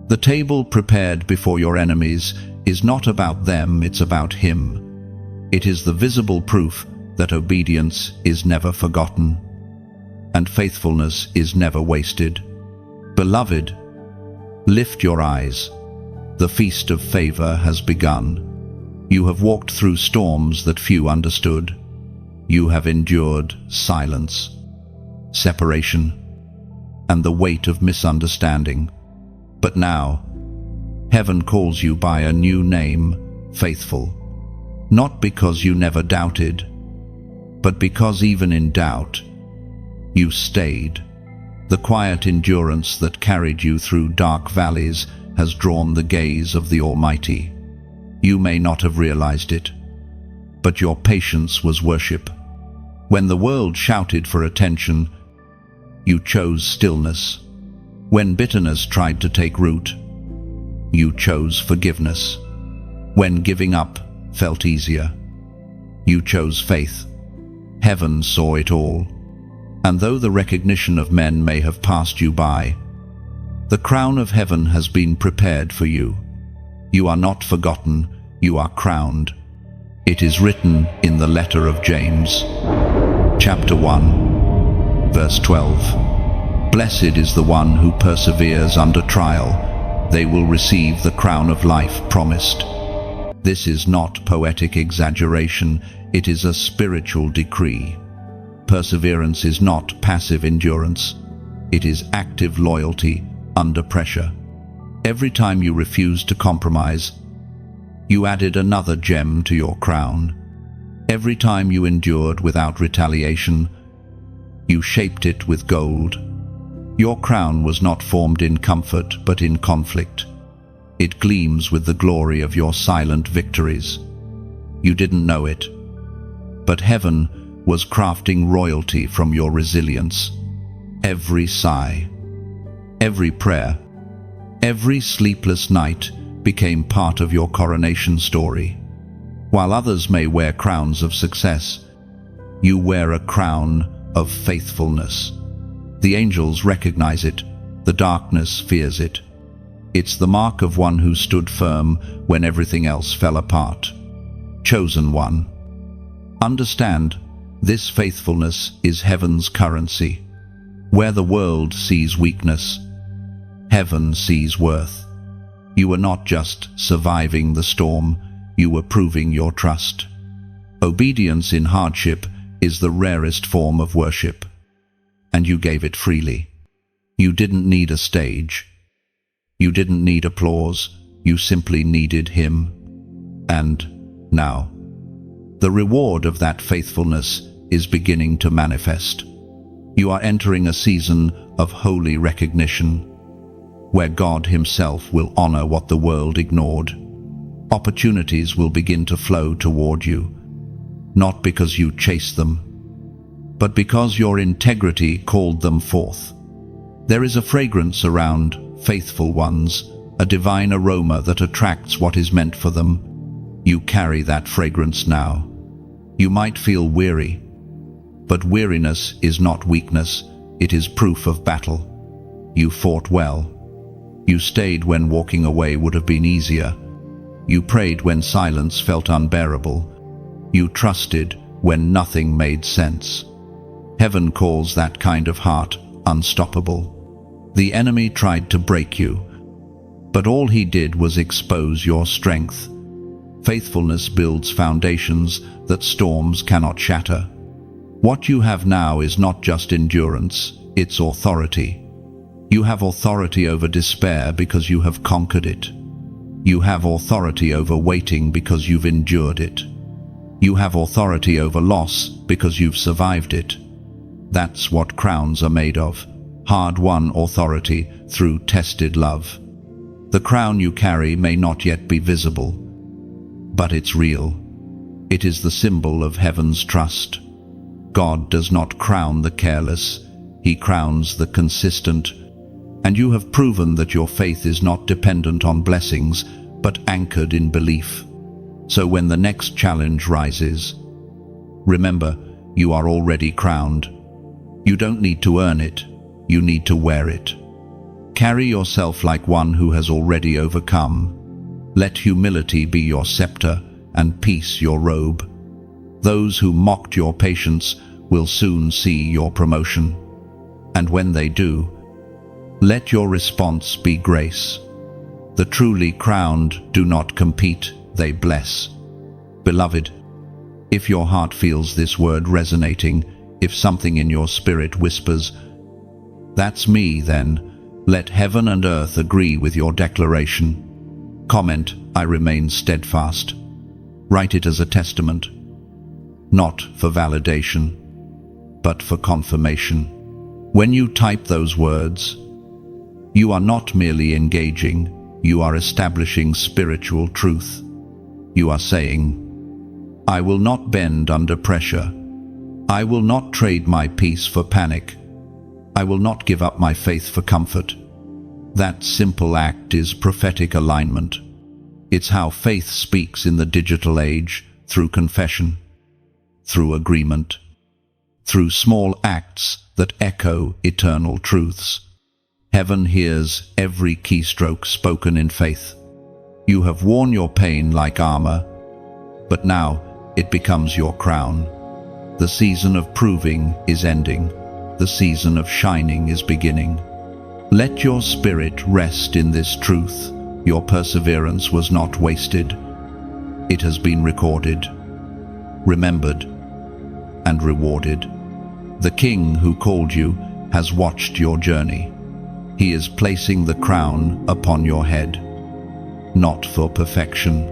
The table prepared before your enemies is not about them, it's about Him. It is the visible proof that obedience is never forgotten, and faithfulness is never wasted. Beloved, lift your eyes. The feast of favor has begun. You have walked through storms that few understood. You have endured silence, separation, and the weight of misunderstanding. But now, heaven calls you by a new name, faithful. Not because you never doubted, but because even in doubt, you stayed. The quiet endurance that carried you through dark valleys has drawn the gaze of the Almighty. You may not have realized it, but your patience was worship. When the world shouted for attention, you chose stillness. When bitterness tried to take root, you chose forgiveness. When giving up felt easier, you chose faith. Heaven saw it all. And though the recognition of men may have passed you by, the crown of heaven has been prepared for you. You are not forgotten, you are crowned. It is written in the letter of James, chapter 1, verse 12. Blessed is the one who perseveres under trial. They will receive the crown of life promised. This is not poetic exaggeration, it is a spiritual decree. Perseverance is not passive endurance. It is active loyalty under pressure. Every time you refused to compromise, you added another gem to your crown. Every time you endured without retaliation, you shaped it with gold. Your crown was not formed in comfort, but in conflict. It gleams with the glory of your silent victories. You didn't know it, but heaven was crafting royalty from your resilience. Every sigh, every prayer, every sleepless night became part of your coronation story. While others may wear crowns of success, you wear a crown of faithfulness. The angels recognize it, the darkness fears it. It's the mark of one who stood firm when everything else fell apart. Chosen one. Understand, this faithfulness is heaven's currency. Where the world sees weakness, heaven sees worth. You were not just surviving the storm, you were proving your trust. Obedience in hardship is the rarest form of worship, and you gave it freely. You didn't need a stage. You didn't need applause, you simply needed Him. And now, the reward of that faithfulness is beginning to manifest. You are entering a season of holy recognition, where God Himself will honor what the world ignored. Opportunities will begin to flow toward you, not because you chased them, but because your integrity called them forth. There is a fragrance around faithful ones, a divine aroma that attracts what is meant for them. You carry that fragrance now. You might feel weary, but weariness is not weakness, it is proof of battle. You fought well. You stayed when walking away would have been easier. You prayed when silence felt unbearable. You trusted when nothing made sense. Heaven calls that kind of heart unstoppable. The enemy tried to break you, but all he did was expose your strength. Faithfulness builds foundations that storms cannot shatter. What you have now is not just endurance, it's authority. You have authority over despair because you have conquered it. You have authority over waiting because you've endured it. You have authority over loss because you've survived it. That's what crowns are made of, hard-won authority through tested love. The crown you carry may not yet be visible, but it's real. It is the symbol of heaven's trust. God does not crown the careless, He crowns the consistent. And you have proven that your faith is not dependent on blessings, but anchored in belief. So when the next challenge rises, remember, you are already crowned. You don't need to earn it, you need to wear it. Carry yourself like one who has already overcome. Let humility be your scepter and peace your robe. Those who mocked your patience will soon see your promotion. And when they do, let your response be grace. The truly crowned do not compete, they bless. Beloved, if your heart feels this word resonating, if something in your spirit whispers, "That's me," then let heaven and earth agree with your declaration. Comment, "I remain steadfast." Write it as a testament, not for validation, but for confirmation. When you type those words, you are not merely engaging, you are establishing spiritual truth. You are saying, "I will not bend under pressure. I will not trade my peace for panic. I will not give up my faith for comfort." That simple act is prophetic alignment. It's how faith speaks in the digital age, through confession, through agreement, through small acts that echo eternal truths. Heaven hears every keystroke spoken in faith. You have worn your pain like armor, but now it becomes your crown. The season of proving is ending. The season of shining is beginning. Let your spirit rest in this truth. Your perseverance was not wasted. It has been recorded, remembered, and rewarded. The King who called you has watched your journey. He is placing the crown upon your head, not for perfection,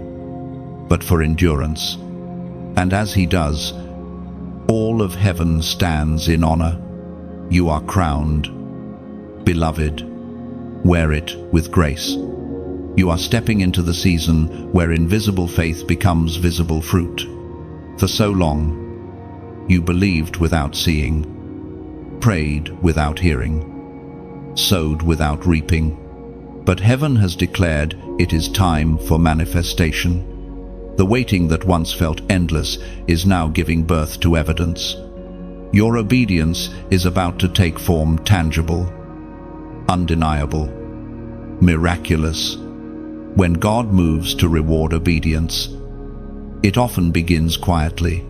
but for endurance. And as He does, all of heaven stands in honor. You are crowned. Beloved, wear it with grace. You are stepping into the season where invisible faith becomes visible fruit. For so long, you believed without seeing, prayed without hearing, sowed without reaping. But heaven has declared it is time for manifestation. The waiting that once felt endless is now giving birth to evidence. Your obedience is about to take form tangible, undeniable, miraculous. When God moves to reward obedience, it often begins quietly.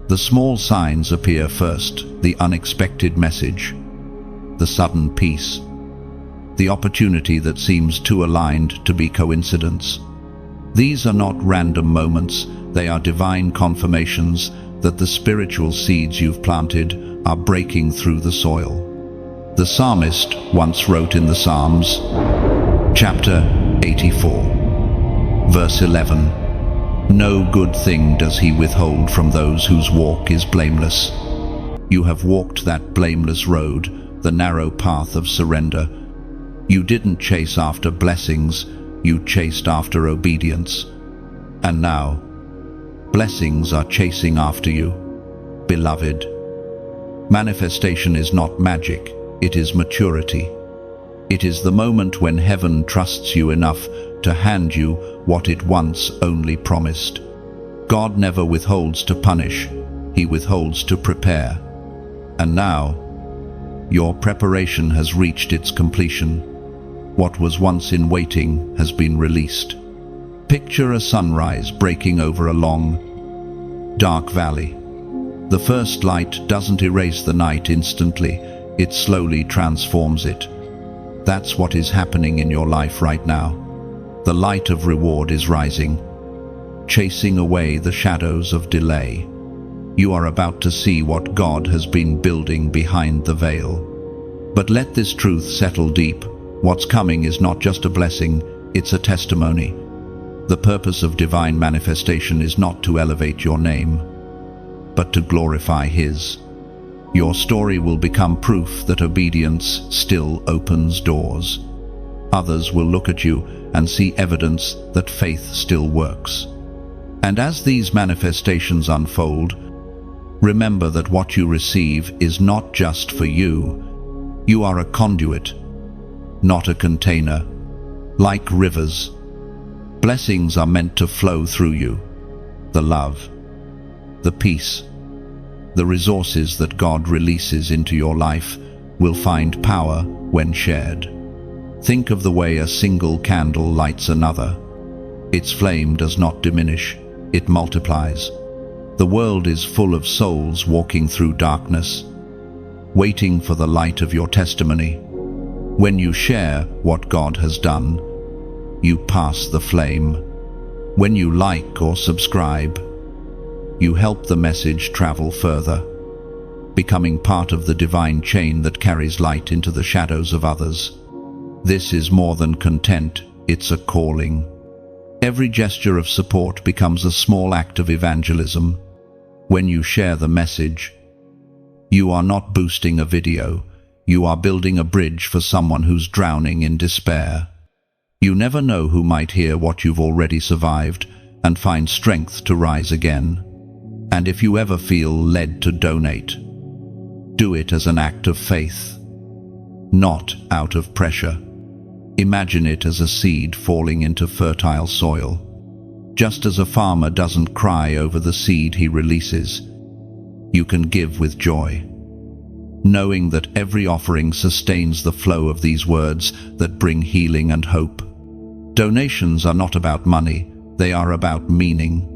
The small signs appear first, the unexpected message, the sudden peace, the opportunity that seems too aligned to be coincidence. These are not random moments, they are divine confirmations that the spiritual seeds you've planted are breaking through the soil. The psalmist once wrote in the Psalms, chapter 84, verse 11, "No good thing does He withhold from those whose walk is blameless." You have walked that blameless road, the narrow path of surrender. You didn't chase after blessings, you chased after obedience. And now, blessings are chasing after you. Beloved, manifestation is not magic, it is maturity. It is the moment when heaven trusts you enough to hand you what it once only promised. God never withholds to punish, He withholds to prepare. And now, your preparation has reached its completion. What was once in waiting has been released. Picture a sunrise breaking over a long, dark valley. The first light doesn't erase the night instantly, it slowly transforms it. That's what is happening in your life right now. The light of reward is rising, chasing away the shadows of delay. You are about to see what God has been building behind the veil. But let this truth settle deep. What's coming is not just a blessing, it's a testimony. The purpose of divine manifestation is not to elevate your name, but to glorify His. Your story will become proof that obedience still opens doors. Others will look at you and see evidence that faith still works. And as these manifestations unfold, remember that what you receive is not just for you. You are a conduit, not a container. Like rivers, blessings are meant to flow through you. The love, the peace, the resources that God releases into your life will find power when shared. Think of the way a single candle lights another. Its flame does not diminish, it multiplies. The world is full of souls walking through darkness, waiting for the light of your testimony. When you share what God has done, you pass the flame. When you like or subscribe, you help the message travel further, becoming part of the divine chain that carries light into the shadows of others. This is more than content, it's a calling. Every gesture of support becomes a small act of evangelism. When you share the message, you are not boosting a video, you are building a bridge for someone who's drowning in despair. You never know who might hear what you've already survived and find strength to rise again. And if you ever feel led to donate, do it as an act of faith, not out of pressure. Imagine it as a seed falling into fertile soil. Just as a farmer doesn't cry over the seed he releases, you can give with joy, knowing that every offering sustains the flow of these words that bring healing and hope. Donations are not about money, they are about meaning.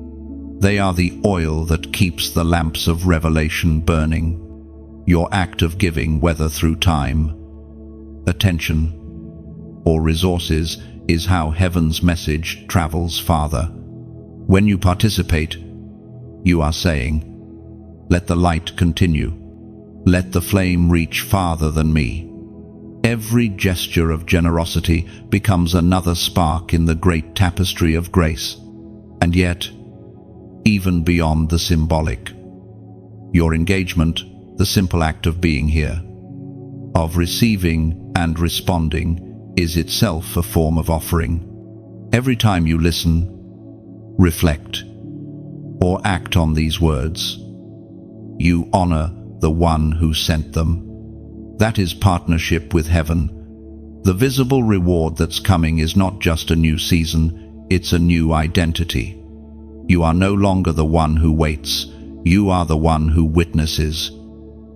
They are the oil that keeps the lamps of revelation burning. Your act of giving, whether through time, attention, or resources, is how heaven's message travels farther. When you participate, you are saying, "Let the light continue. Let the flame reach farther than me." Every gesture of generosity becomes another spark in the great tapestry of grace. And yet, even beyond the symbolic, your engagement, the simple act of being here, of receiving and responding, is itself a form of offering. Every time you listen, reflect, or act on these words, you honor the one who sent them. That is partnership with heaven. The visible reward that's coming is not just a new season, it's a new identity. You are no longer the one who waits, you are the one who witnesses.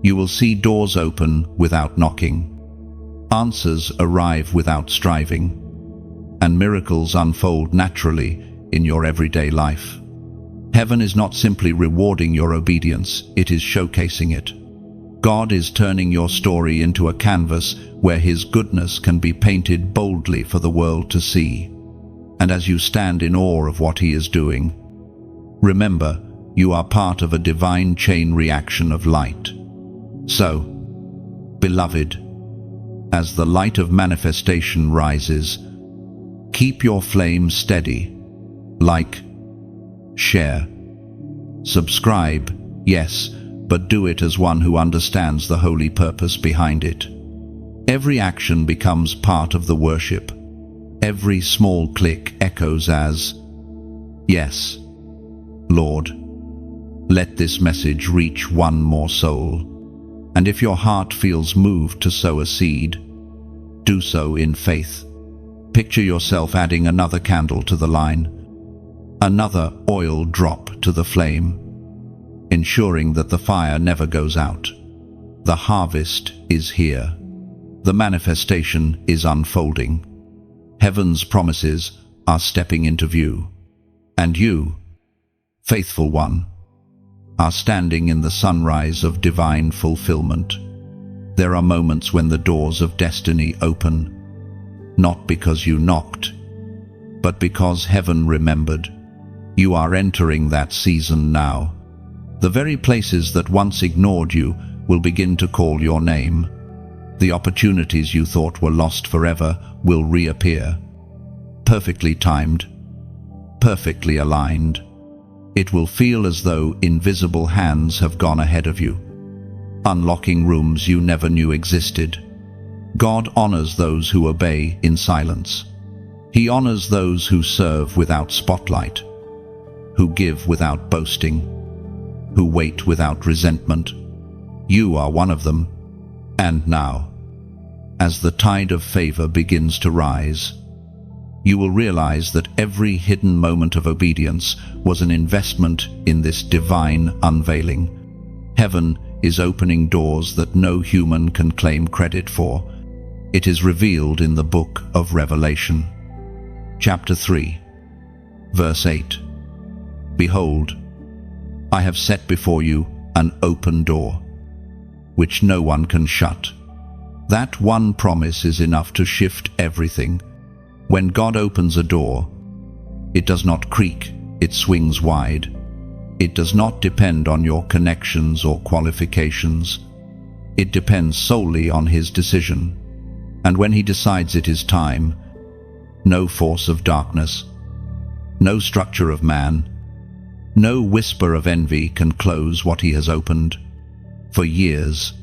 You will see doors open without knocking, answers arrive without striving, and miracles unfold naturally in your everyday life. Heaven is not simply rewarding your obedience, it is showcasing it. God is turning your story into a canvas where His goodness can be painted boldly for the world to see. And as you stand in awe of what He is doing, remember, you are part of a divine chain reaction of light. So, beloved, as the light of manifestation rises, keep your flame steady. Like, share, subscribe, yes, but do it as one who understands the holy purpose behind it. Every action becomes part of the worship. Every small click echoes as, "Yes, Lord, let this message reach one more soul." And if your heart feels moved to sow a seed, do so in faith. Picture yourself adding another candle to the line, another oil drop to the flame, ensuring that the fire never goes out. The harvest is here. The manifestation is unfolding. Heaven's promises are stepping into view. And you, faithful one, are standing in the sunrise of divine fulfillment. There are moments when the doors of destiny open, not because you knocked, but because heaven remembered. You are entering that season now. The very places that once ignored you will begin to call your name. The opportunities you thought were lost forever will reappear. Perfectly timed, perfectly aligned. It will feel as though invisible hands have gone ahead of you, unlocking rooms you never knew existed. God honors those who obey in silence. He honors those who serve without spotlight, who give without boasting, who wait without resentment. You are one of them. And now, as the tide of favor begins to rise, you will realize that every hidden moment of obedience was an investment in this divine unveiling. Heaven is opening doors that no human can claim credit for. It is revealed in the book of Revelation. Chapter 3, verse 8. Behold, I have set before you an open door, which no one can shut. That one promise is enough to shift everything. When God opens a door, it does not creak, it swings wide. It does not depend on your connections or qualifications. It depends solely on His decision. And when He decides it is time, no force of darkness, no structure of man, no whisper of envy can close what He has opened. For years,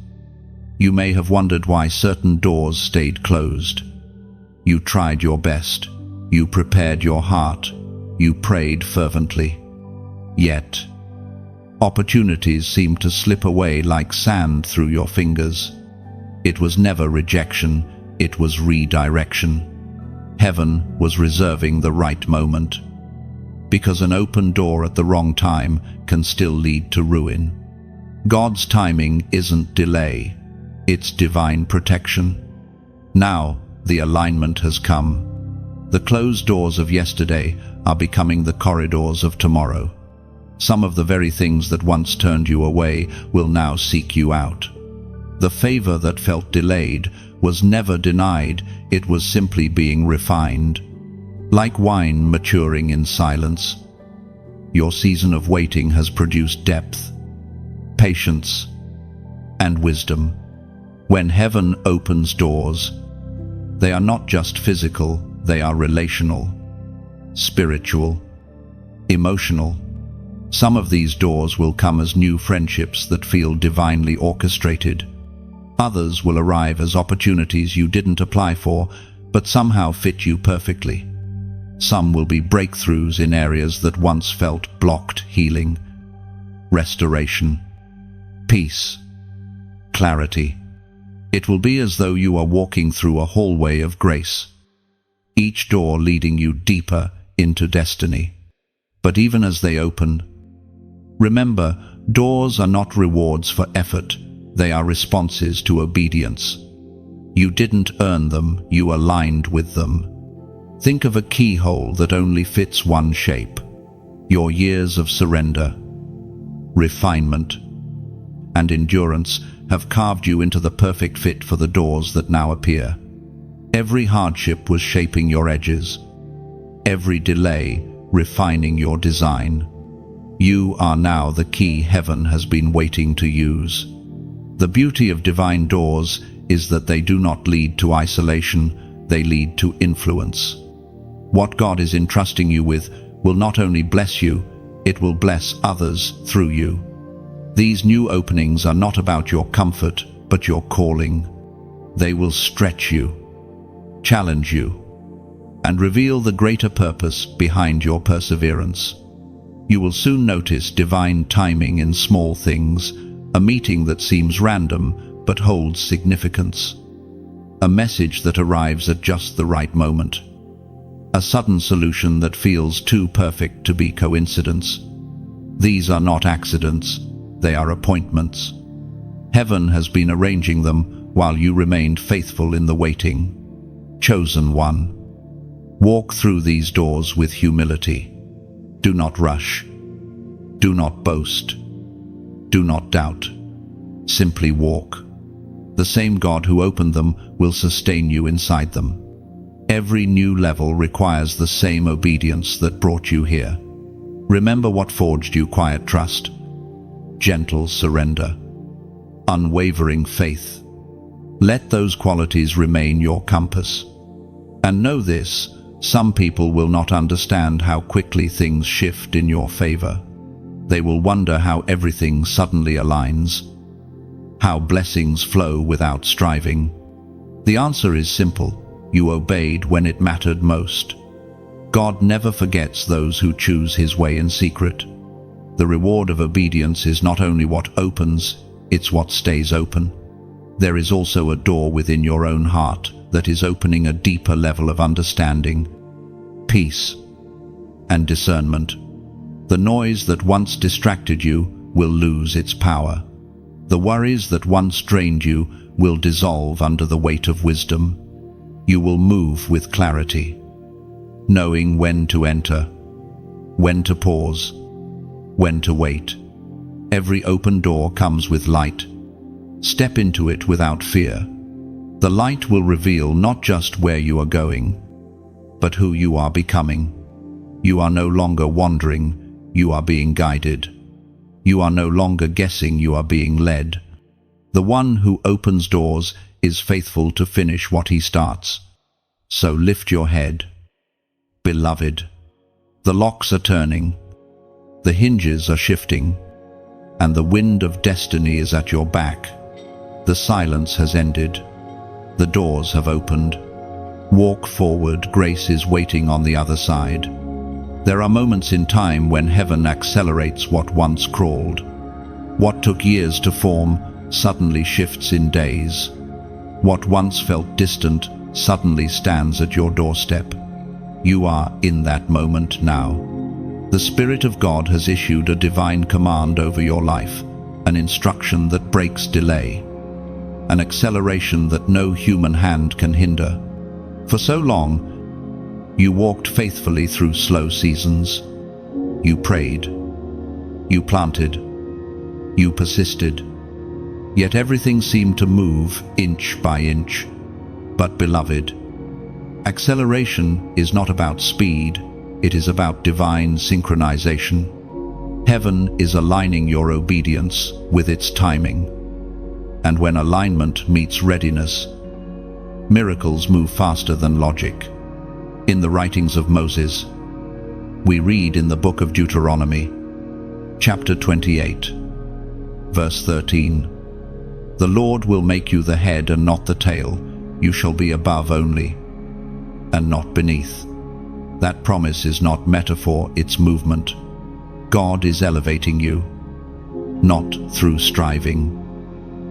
you may have wondered why certain doors stayed closed. You tried your best, you prepared your heart, you prayed fervently. Yet, opportunities seemed to slip away like sand through your fingers. It was never rejection, it was redirection. Heaven was reserving the right moment, because an open door at the wrong time can still lead to ruin. God's timing isn't delay, it's divine protection. Now, the alignment has come. The closed doors of yesterday are becoming the corridors of tomorrow. Some of the very things that once turned you away will now seek you out. The favor that felt delayed was never denied, it was simply being refined. Like wine maturing in silence, your season of waiting has produced depth, patience, and wisdom. When heaven opens doors, they are not just physical, they are relational, spiritual, emotional. Some of these doors will come as new friendships that feel divinely orchestrated. Others will arrive as opportunities you didn't apply for, but somehow fit you perfectly. Some will be breakthroughs in areas that once felt blocked: healing, restoration, peace, clarity. It will be as though you are walking through a hallway of grace, each door leading you deeper into destiny. But even as they open, remember, doors are not rewards for effort, they are responses to obedience. You didn't earn them, you aligned with them. Think of a keyhole that only fits one shape. Your years of surrender, refinement, and endurance have carved you into the perfect fit for the doors that now appear. Every hardship was shaping your edges, every delay refining your design. You are now the key heaven has been waiting to use. The beauty of divine doors is that they do not lead to isolation, they lead to influence. What God is entrusting you with will not only bless you, it will bless others through you. These new openings are not about your comfort, but your calling. They will stretch you, challenge you, and reveal the greater purpose behind your perseverance. You will soon notice divine timing in small things, a meeting that seems random but holds significance, a message that arrives at just the right moment, a sudden solution that feels too perfect to be coincidence. These are not accidents, they are appointments. Heaven has been arranging them while you remained faithful in the waiting. Chosen one, walk through these doors with humility. Do not rush. Do not boast. Do not doubt. Simply walk. The same God who opened them will sustain you inside them. Every new level requires the same obedience that brought you here. Remember what forged you: quiet trust, gentle surrender, unwavering faith. Let those qualities remain your compass. And know this: some people will not understand how quickly things shift in your favor. They will wonder how everything suddenly aligns, how blessings flow without striving. The answer is simple: you obeyed when it mattered most. God never forgets those who choose His way in secret. The reward of obedience is not only what opens, it's what stays open. There is also a door within your own heart that is opening a deeper level of understanding, peace, and discernment. The noise that once distracted you will lose its power. The worries that once drained you will dissolve under the weight of wisdom. You will move with clarity, knowing when to enter, when to pause, when to wait. Every open door comes with light. Step into it without fear. The light will reveal not just where you are going, but who you are becoming. You are no longer wandering, you are being guided. You are no longer guessing, you are being led. The one who opens doors is faithful to finish what he starts. So lift your head, beloved. The locks are turning, the hinges are shifting, and the wind of destiny is at your back. The silence has ended. The doors have opened. Walk forward, grace is waiting on the other side. There are moments in time when heaven accelerates what once crawled. What took years to form suddenly shifts in days. What once felt distant suddenly stands at your doorstep. You are in that moment now. The Spirit of God has issued a divine command over your life, an instruction that breaks delay, an acceleration that no human hand can hinder. For so long, you walked faithfully through slow seasons. You prayed, you planted, you persisted. Yet everything seemed to move inch by inch. But beloved, acceleration is not about speed, it is about divine synchronization. Heaven is aligning your obedience with its timing. And when alignment meets readiness, miracles move faster than logic. In the writings of Moses, we read in the book of Deuteronomy, chapter 28, verse 13, "The Lord will make you the head and not the tail. You shall be above only, and not beneath." That promise is not metaphor, it's movement. God is elevating you, not through striving,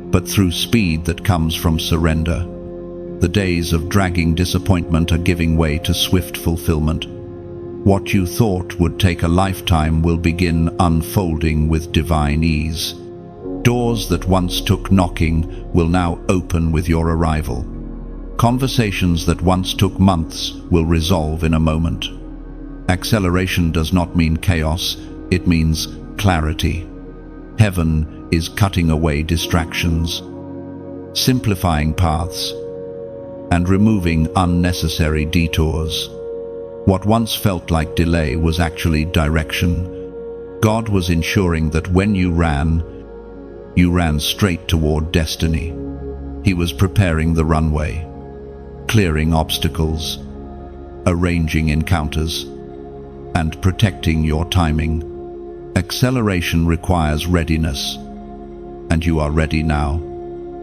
but through speed that comes from surrender. The days of dragging disappointment are giving way to swift fulfillment. What you thought would take a lifetime will begin unfolding with divine ease. Doors that once took knocking will now open with your arrival. Conversations that once took months will resolve in a moment. Acceleration does not mean chaos, it means clarity. Heaven is cutting away distractions, simplifying paths, and removing unnecessary detours. What once felt like delay was actually direction. God was ensuring that when you ran straight toward destiny. He was preparing the runway, clearing obstacles, arranging encounters, and protecting your timing. Acceleration requires readiness, and you are ready now.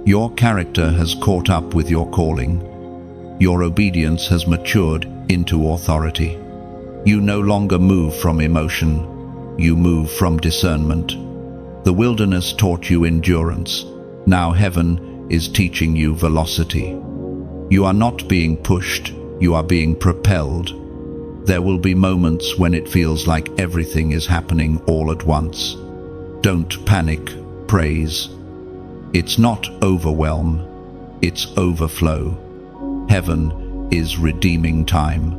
Your character has caught up with your calling. Your obedience has matured into authority. You no longer move from emotion, you move from discernment. The wilderness taught you endurance. Now heaven is teaching you velocity. You are not being pushed, you are being propelled. There will be moments when it feels like everything is happening all at once. Don't panic, praise. It's not overwhelm, it's overflow. Heaven is redeeming time.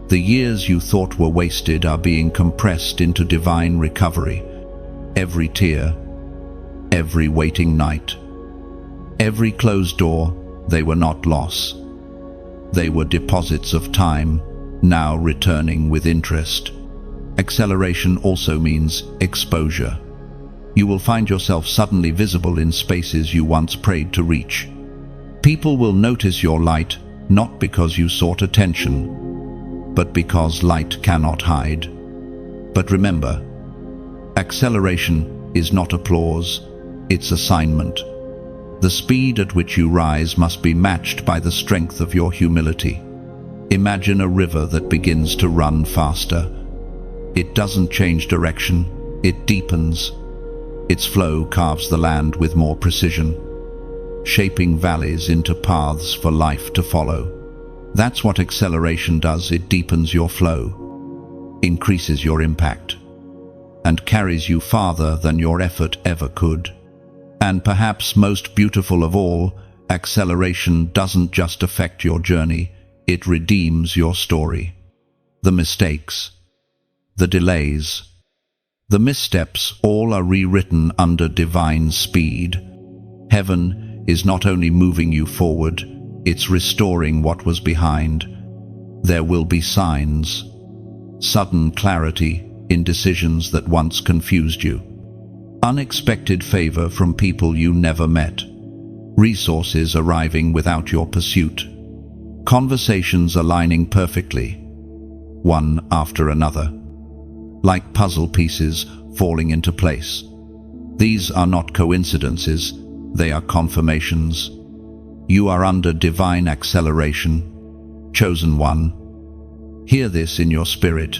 The years you thought were wasted are being compressed into divine recovery. Every tear, every waiting night. Every closed door, they were not loss. They were deposits of time, now returning with interest. Acceleration also means exposure. You will find yourself suddenly visible in spaces you once prayed to reach. People will notice your light, not because you sought attention, but because light cannot hide. But remember, acceleration is not applause, it's assignment. The speed at which you rise must be matched by the strength of your humility. Imagine a river that begins to run faster. It doesn't change direction, it deepens. Its flow carves the land with more precision, shaping valleys into paths for life to follow. That's what acceleration does. It deepens your flow, increases your impact, and carries you farther than your effort ever could. And perhaps most beautiful of all, acceleration doesn't just affect your journey, it redeems your story. The mistakes, the delays, the missteps, all are rewritten under divine speed. Heaven is not only moving you forward, it's restoring what was behind. There will be signs, sudden clarity in decisions that once confused you, unexpected favor from people you never met, resources arriving without your pursuit, conversations aligning perfectly, one after another, like puzzle pieces falling into place. These are not coincidences, they are confirmations. You are under divine acceleration, chosen one. Hear this in your spirit.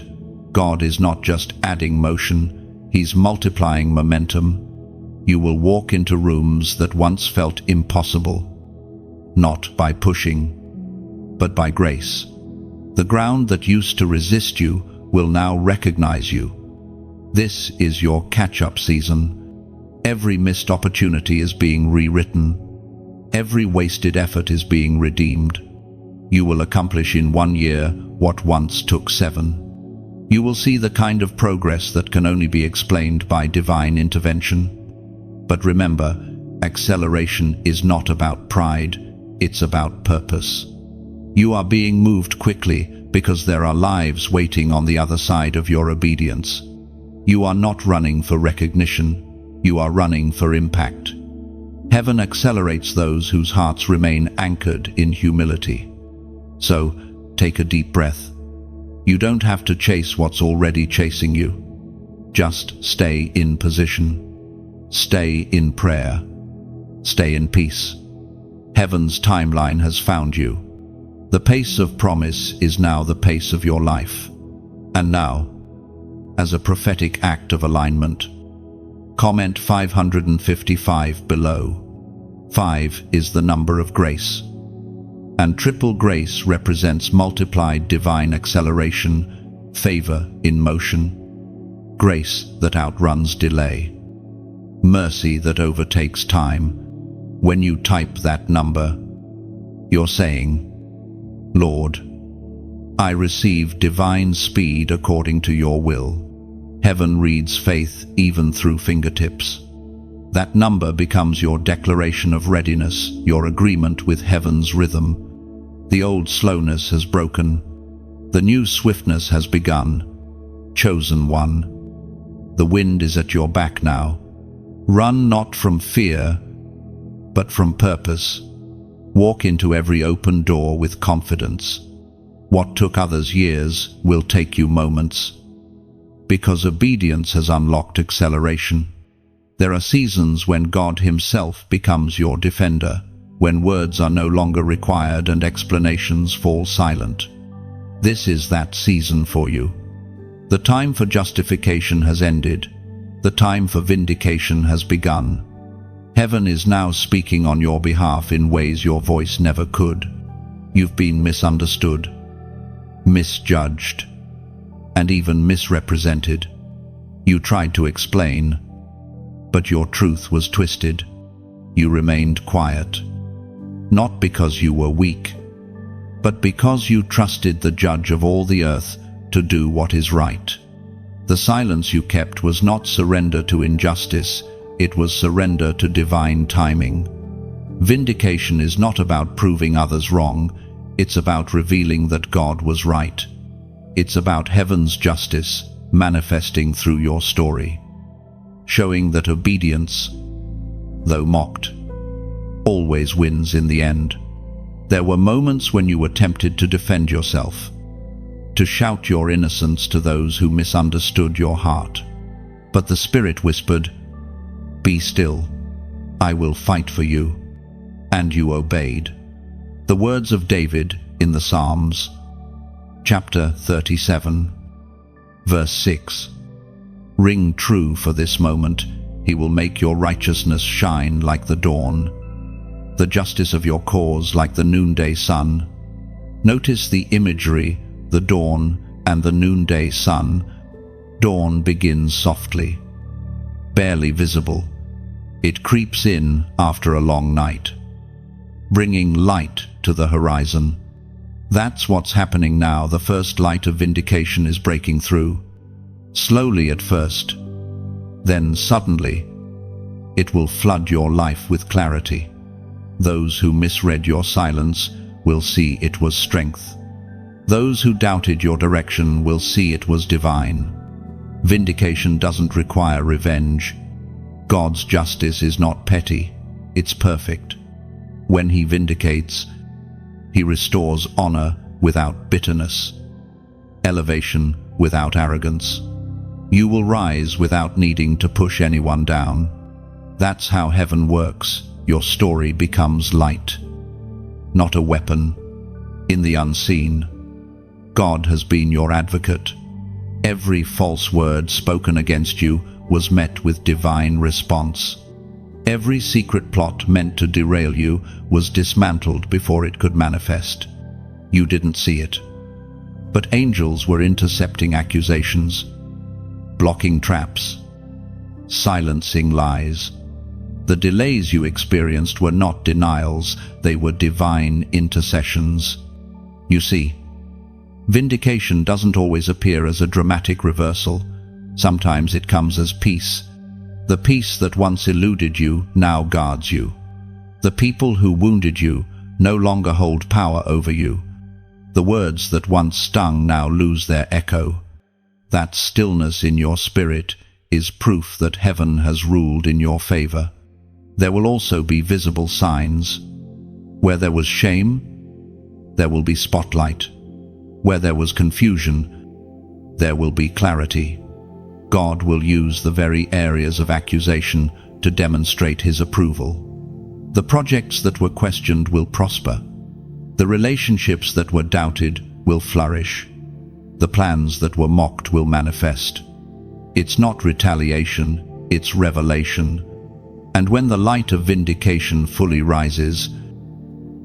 God is not just adding motion, He's multiplying momentum. You will walk into rooms that once felt impossible, not by pushing, but by grace. The ground that used to resist you will now recognize you. This is your catch-up season. Every missed opportunity is being rewritten. Every wasted effort is being redeemed. You will accomplish in 1 year what once took 7. You will see the kind of progress that can only be explained by divine intervention. But remember, acceleration is not about pride, it's about purpose. You are being moved quickly because there are lives waiting on the other side of your obedience. You are not running for recognition, you are running for impact. Heaven accelerates those whose hearts remain anchored in humility. So, take a deep breath. You don't have to chase what's already chasing you. Just stay in position. Stay in prayer. Stay in peace. Heaven's timeline has found you. The pace of promise is now the pace of your life. And now, as a prophetic act of alignment, comment 555 below. 5 is the number of grace, and triple grace represents multiplied divine acceleration, favor in motion, grace that outruns delay, mercy that overtakes time. When you type that number, you're saying, Lord, I receive divine speed according to your will. Heaven reads faith even through fingertips. That number becomes your declaration of readiness, your agreement with heaven's rhythm. The old slowness has broken. The new swiftness has begun. Chosen one. The wind is at your back now. Run not from fear, but from purpose. Walk into every open door with confidence. What took others years will take you moments. Because obedience has unlocked acceleration. There are seasons when God Himself becomes your defender, when words are no longer required and explanations fall silent. This is that season for you. The time for justification has ended. The time for vindication has begun. Heaven is now speaking on your behalf in ways your voice never could. You've been misunderstood, misjudged, and even misrepresented. You tried to explain, but your truth was twisted. You remained quiet, not because you were weak, but because you trusted the Judge of all the earth to do what is right. The silence you kept was not surrender to injustice, it was surrender to divine timing. Vindication is not about proving others wrong, it's about revealing that God was right. It's about heaven's justice manifesting through your story, showing that obedience, though mocked, always wins in the end. There were moments when you were tempted to defend yourself, to shout your innocence to those who misunderstood your heart. But the Spirit whispered, "Be still, I will fight for you." And you obeyed. The words of David in the Psalms, chapter 37, verse 6, ring true for this moment. He will make your righteousness shine like the dawn, the justice of your cause like the noonday sun. Notice the imagery, the dawn and the noonday sun. Dawn begins softly, barely visible. It creeps in after a long night, bringing light to the horizon. That's what's happening now. The first light of vindication is breaking through. Slowly at first, then suddenly, it will flood your life with clarity. Those who misread your silence will see it was strength. Those who doubted your direction will see it was divine. Vindication doesn't require revenge. God's justice is not petty, it's perfect. When He vindicates, He restores honor without bitterness, elevation without arrogance. You will rise without needing to push anyone down. That's how heaven works. Your story becomes light, not a weapon. In the unseen, God has been your advocate. Every false word spoken against you was met with divine response. Every secret plot meant to derail you was dismantled before it could manifest. You didn't see it, but angels were intercepting accusations, blocking traps, silencing lies. The delays you experienced were not denials, they were divine intercessions. You see, vindication doesn't always appear as a dramatic reversal. Sometimes it comes as peace. The peace that once eluded you now guards you. The people who wounded you no longer hold power over you. The words that once stung now lose their echo. That stillness in your spirit is proof that heaven has ruled in your favor. There will also be visible signs. Where there was shame, there will be spotlight. Where there was confusion, there will be clarity. God will use the very areas of accusation to demonstrate His approval. The projects that were questioned will prosper. The relationships that were doubted will flourish. The plans that were mocked will manifest. It's not retaliation, it's revelation. And when the light of vindication fully rises,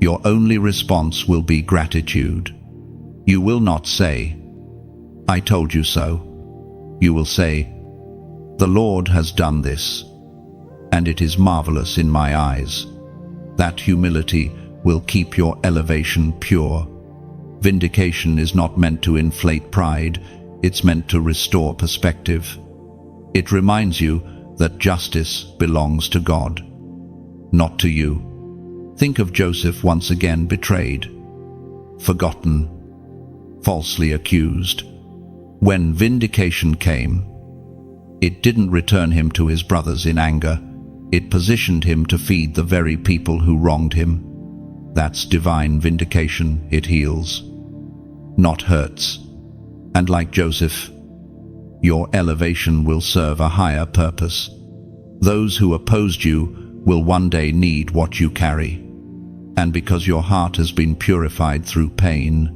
your only response will be gratitude. You will not say, "I told you so." You will say, "The Lord has done this, and it is marvelous in my eyes." That humility will keep your elevation pure. Vindication is not meant to inflate pride, it's meant to restore perspective. It reminds you that justice belongs to God, not to you. Think of Joseph once again betrayed, forgotten, falsely accused. When vindication came, it didn't return him to his brothers in anger. It positioned him to feed the very people who wronged him. That's divine vindication. It heals, not hurts. And like Joseph, your elevation will serve a higher purpose. Those who opposed you will one day need what you carry. And because your heart has been purified through pain,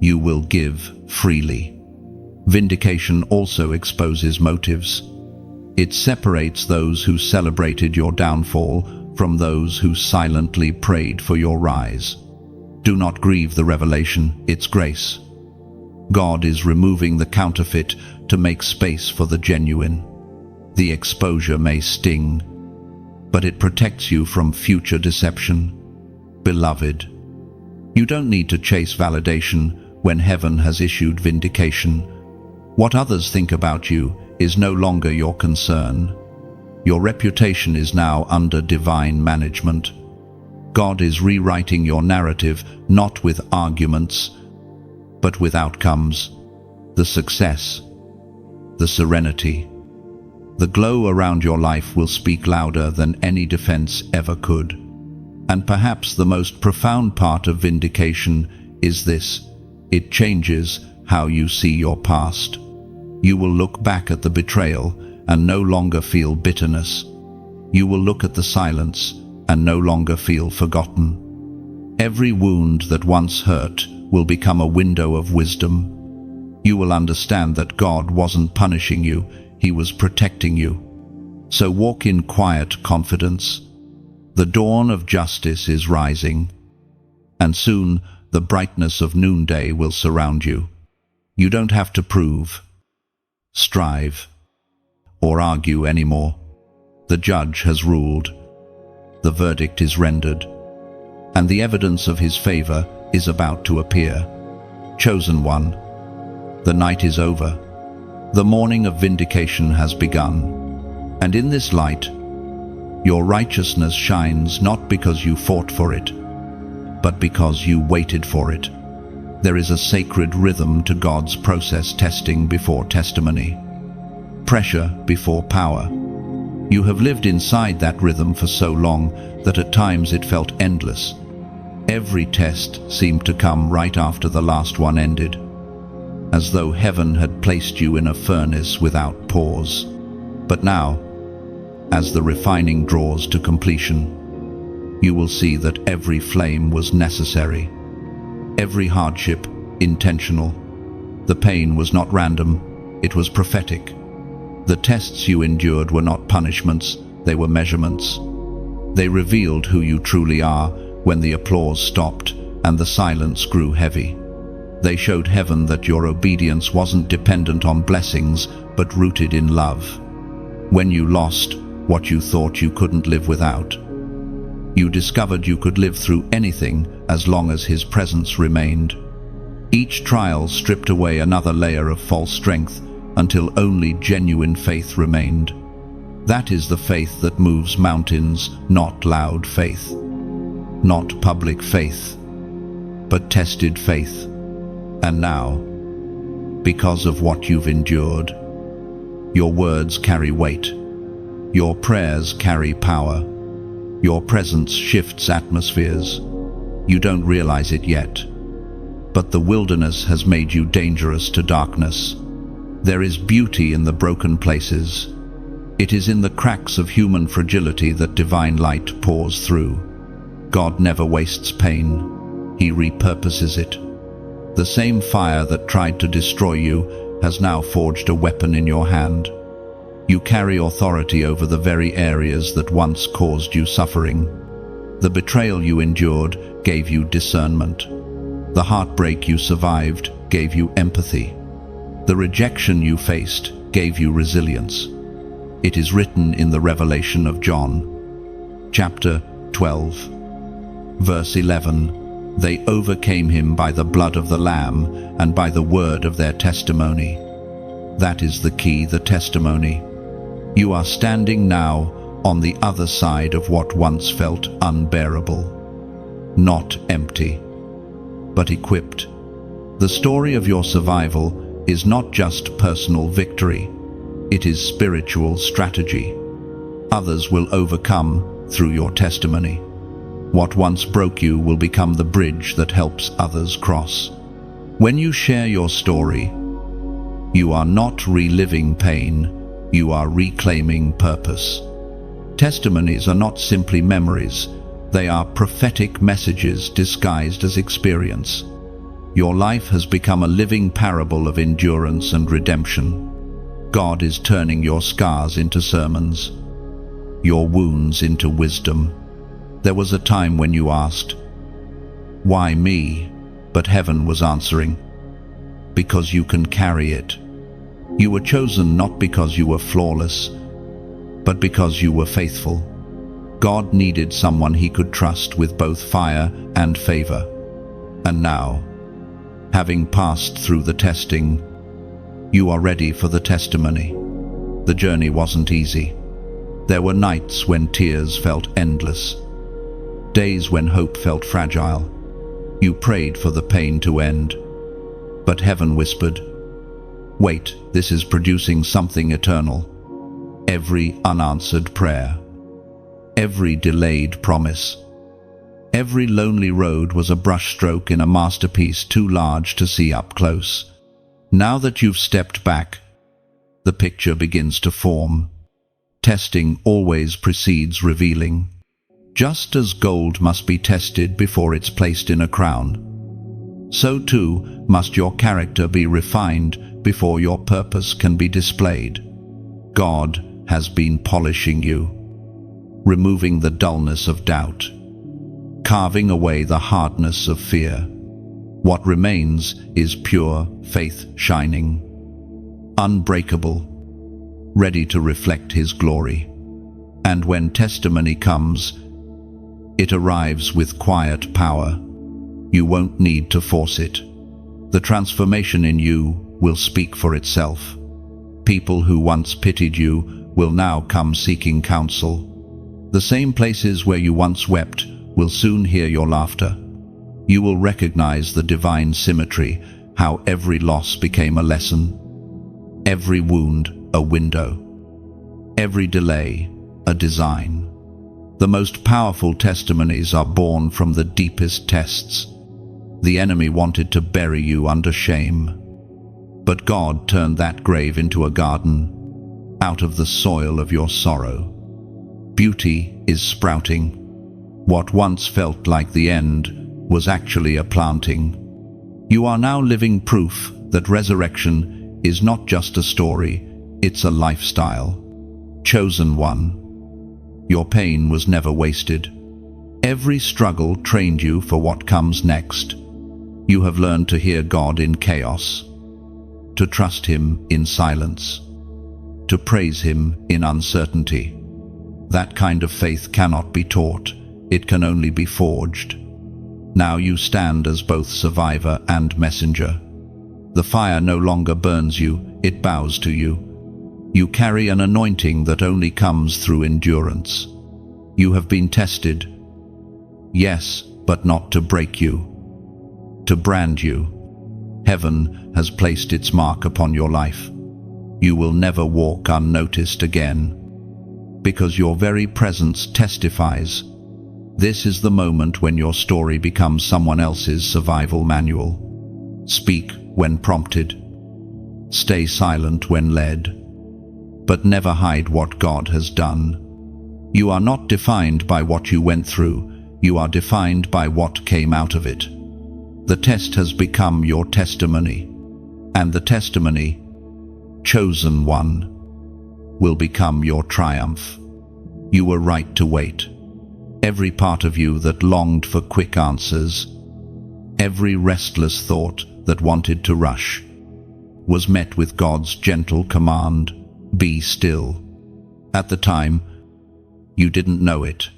you will give freely. Vindication also exposes motives. It separates those who celebrated your downfall from those who silently prayed for your rise. Do not grieve the revelation, it's grace. God is removing the counterfeit to make space for the genuine. The exposure may sting, but it protects you from future deception. Beloved, you don't need to chase validation when heaven has issued vindication. What others think about you is no longer your concern. Your reputation is now under divine management. God is rewriting your narrative, not with arguments, but with outcomes, the success, the serenity. The glow around your life will speak louder than any defense ever could. And perhaps the most profound part of vindication is this: it changes how you see your past. You will look back at the betrayal and no longer feel bitterness. You will look at the silence and no longer feel forgotten. Every wound that once hurt will become a window of wisdom. You will understand that God wasn't punishing you, He was protecting you. So walk in quiet confidence. The dawn of justice is rising, and soon the brightness of noonday will surround you. You don't have to prove, strive, or argue anymore. The judge has ruled. The verdict is rendered, and the evidence of His favor is about to appear. Chosen one, the night is over. The morning of vindication has begun, and in this light, your righteousness shines not because you fought for it, but because you waited for it. There is a sacred rhythm to God's process: testing before testimony, pressure before power. You have lived inside that rhythm for so long that at times it felt endless. Every test seemed to come right after the last one ended, as though heaven had placed you in a furnace without pause. But now, as the refining draws to completion, you will see that every flame was necessary, every hardship intentional. The pain was not random, it was prophetic. The tests you endured were not punishments, they were measurements. They revealed who you truly are when the applause stopped and the silence grew heavy. They showed heaven that your obedience wasn't dependent on blessings, but rooted in love. When you lost what you thought you couldn't live without, you discovered you could live through anything as long as His presence remained. Each trial stripped away another layer of false strength until only genuine faith remained. That is the faith that moves mountains, not loud faith, not public faith, but tested faith. And now, because of what you've endured, your words carry weight, your prayers carry power, your presence shifts atmospheres. You don't realize it yet, but the wilderness has made you dangerous to darkness. There is beauty in the broken places. It is in the cracks of human fragility that divine light pours through. God never wastes pain. He repurposes it. The same fire that tried to destroy you has now forged a weapon in your hand. You carry authority over the very areas that once caused you suffering. The betrayal you endured gave you discernment. The heartbreak you survived gave you empathy. The rejection you faced gave you resilience. It is written in the Revelation of John, chapter 12, verse 11, "They overcame him by the blood of the Lamb and by the word of their testimony." That is the key, the testimony. You are standing now on the other side of what once felt unbearable. Not empty, but equipped. The story of your survival is not just personal victory, it is spiritual strategy. Others will overcome through your testimony. What once broke you will become the bridge that helps others cross. When you share your story, you are not reliving pain, you are reclaiming purpose. Testimonies are not simply memories, they are prophetic messages disguised as experience. Your life has become a living parable of endurance and redemption. God is turning your scars into sermons, your wounds into wisdom. There was a time when you asked, "Why me?" But heaven was answering, "Because you can carry it." You were chosen not because you were flawless, but because you were faithful. God needed someone He could trust with both fire and favor. And now, having passed through the testing, you are ready for the testimony. The journey wasn't easy. There were nights when tears felt endless, days when hope felt fragile. You prayed for the pain to end, but heaven whispered, "Wait, this is producing something eternal." Every unanswered prayer, every delayed promise, every lonely road was a brushstroke in a masterpiece too large to see up close. Now that you've stepped back, the picture begins to form. Testing always precedes revealing. Just as gold must be tested before it's placed in a crown, so too must your character be refined before your purpose can be displayed. God has been polishing you, removing the dullness of doubt, carving away the hardness of fear. What remains is pure faith shining, unbreakable, ready to reflect His glory. And when testimony comes, it arrives with quiet power. You won't need to force it. The transformation in you will speak for itself. People who once pitied you will now come seeking counsel. The same places where you once wept will soon hear your laughter. You will recognize the divine symmetry, how every loss became a lesson, every wound a window, every delay a design. The most powerful testimonies are born from the deepest tests. The enemy wanted to bury you under shame, but God turned that grave into a garden, out of the soil of your sorrow. Beauty is sprouting. What once felt like the end was actually a planting. You are now living proof that resurrection is not just a story, it's a lifestyle. Chosen one. Your pain was never wasted. Every struggle trained you for what comes next. You have learned to hear God in chaos, to trust Him in silence, to praise Him in uncertainty. That kind of faith cannot be taught, it can only be forged. Now you stand as both survivor and messenger. The fire no longer burns you, it bows to you. You carry an anointing that only comes through endurance. You have been tested, yes, but not to break you, to brand you. Heaven has placed its mark upon your life. You will never walk unnoticed again, because your very presence testifies. This is the moment when your story becomes someone else's survival manual. Speak when prompted. Stay silent when led. But never hide what God has done. You are not defined by what you went through, you are defined by what came out of it. The test has become your testimony, and the testimony, chosen one, will become your triumph. You were right to wait. Every part of you that longed for quick answers, every restless thought that wanted to rush, was met with God's gentle command, "Be still." At the time, you didn't know it,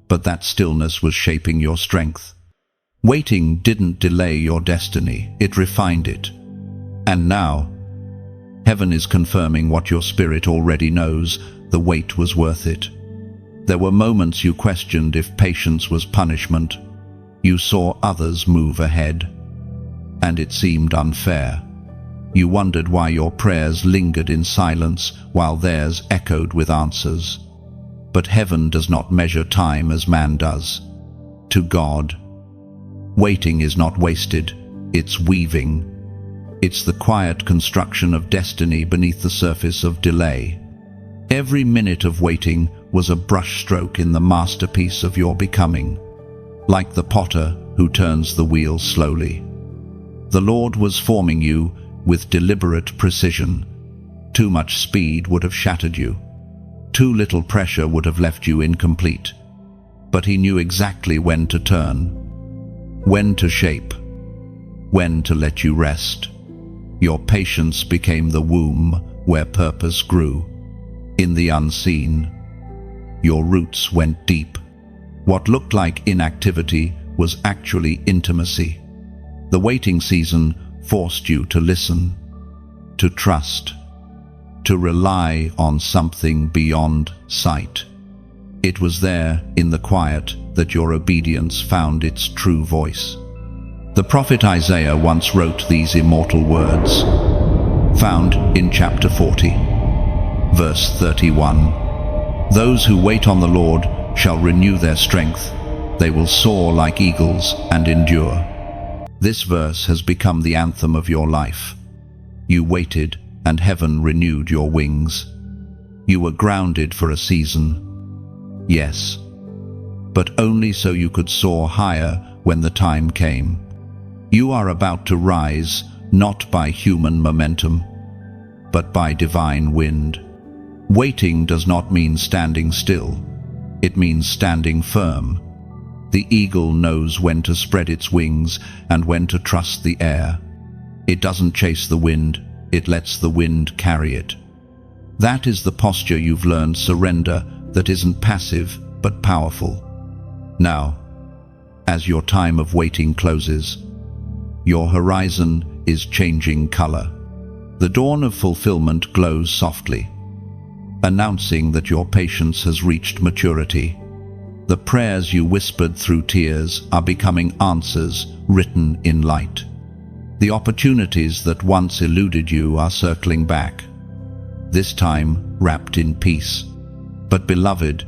but that stillness was shaping your strength. Waiting didn't delay your destiny, it refined it. And now, heaven is confirming what your spirit already knows: the wait was worth it. There were moments you questioned if patience was punishment. You saw others move ahead, and it seemed unfair. You wondered why your prayers lingered in silence while theirs echoed with answers. But heaven does not measure time as man does. To God, waiting is not wasted, it's weaving. It's the quiet construction of destiny beneath the surface of delay. Every minute of waiting was a brushstroke in the masterpiece of your becoming, like the potter who turns the wheel slowly. The Lord was forming you with deliberate precision. Too much speed would have shattered you. Too little pressure would have left you incomplete. But He knew exactly when to turn, when to shape, when to let you rest. Your patience became the womb where purpose grew. In the unseen, your roots went deep. What looked like inactivity was actually intimacy. The waiting season forced you to listen, to trust, to rely on something beyond sight. It was there, in the quiet, that your obedience found its true voice. The prophet Isaiah once wrote these immortal words, found in chapter 40, verse 31. "Those who wait on the Lord shall renew their strength. They will soar like eagles and endure." This verse has become the anthem of your life. You waited, and heaven renewed your wings. You were grounded for a season. Yes, but only so you could soar higher when the time came. You are about to rise, not by human momentum, but by divine wind. Waiting does not mean standing still. It means standing firm. The eagle knows when to spread its wings and when to trust the air. It doesn't chase the wind, it lets the wind carry it. That is the posture you've learned surrender, that isn't passive but powerful. Now, as your time of waiting closes, your horizon is changing color. The dawn of fulfillment glows softly, announcing that your patience has reached maturity. The prayers you whispered through tears are becoming answers written in light. The opportunities that once eluded you are circling back, this time wrapped in peace. But beloved,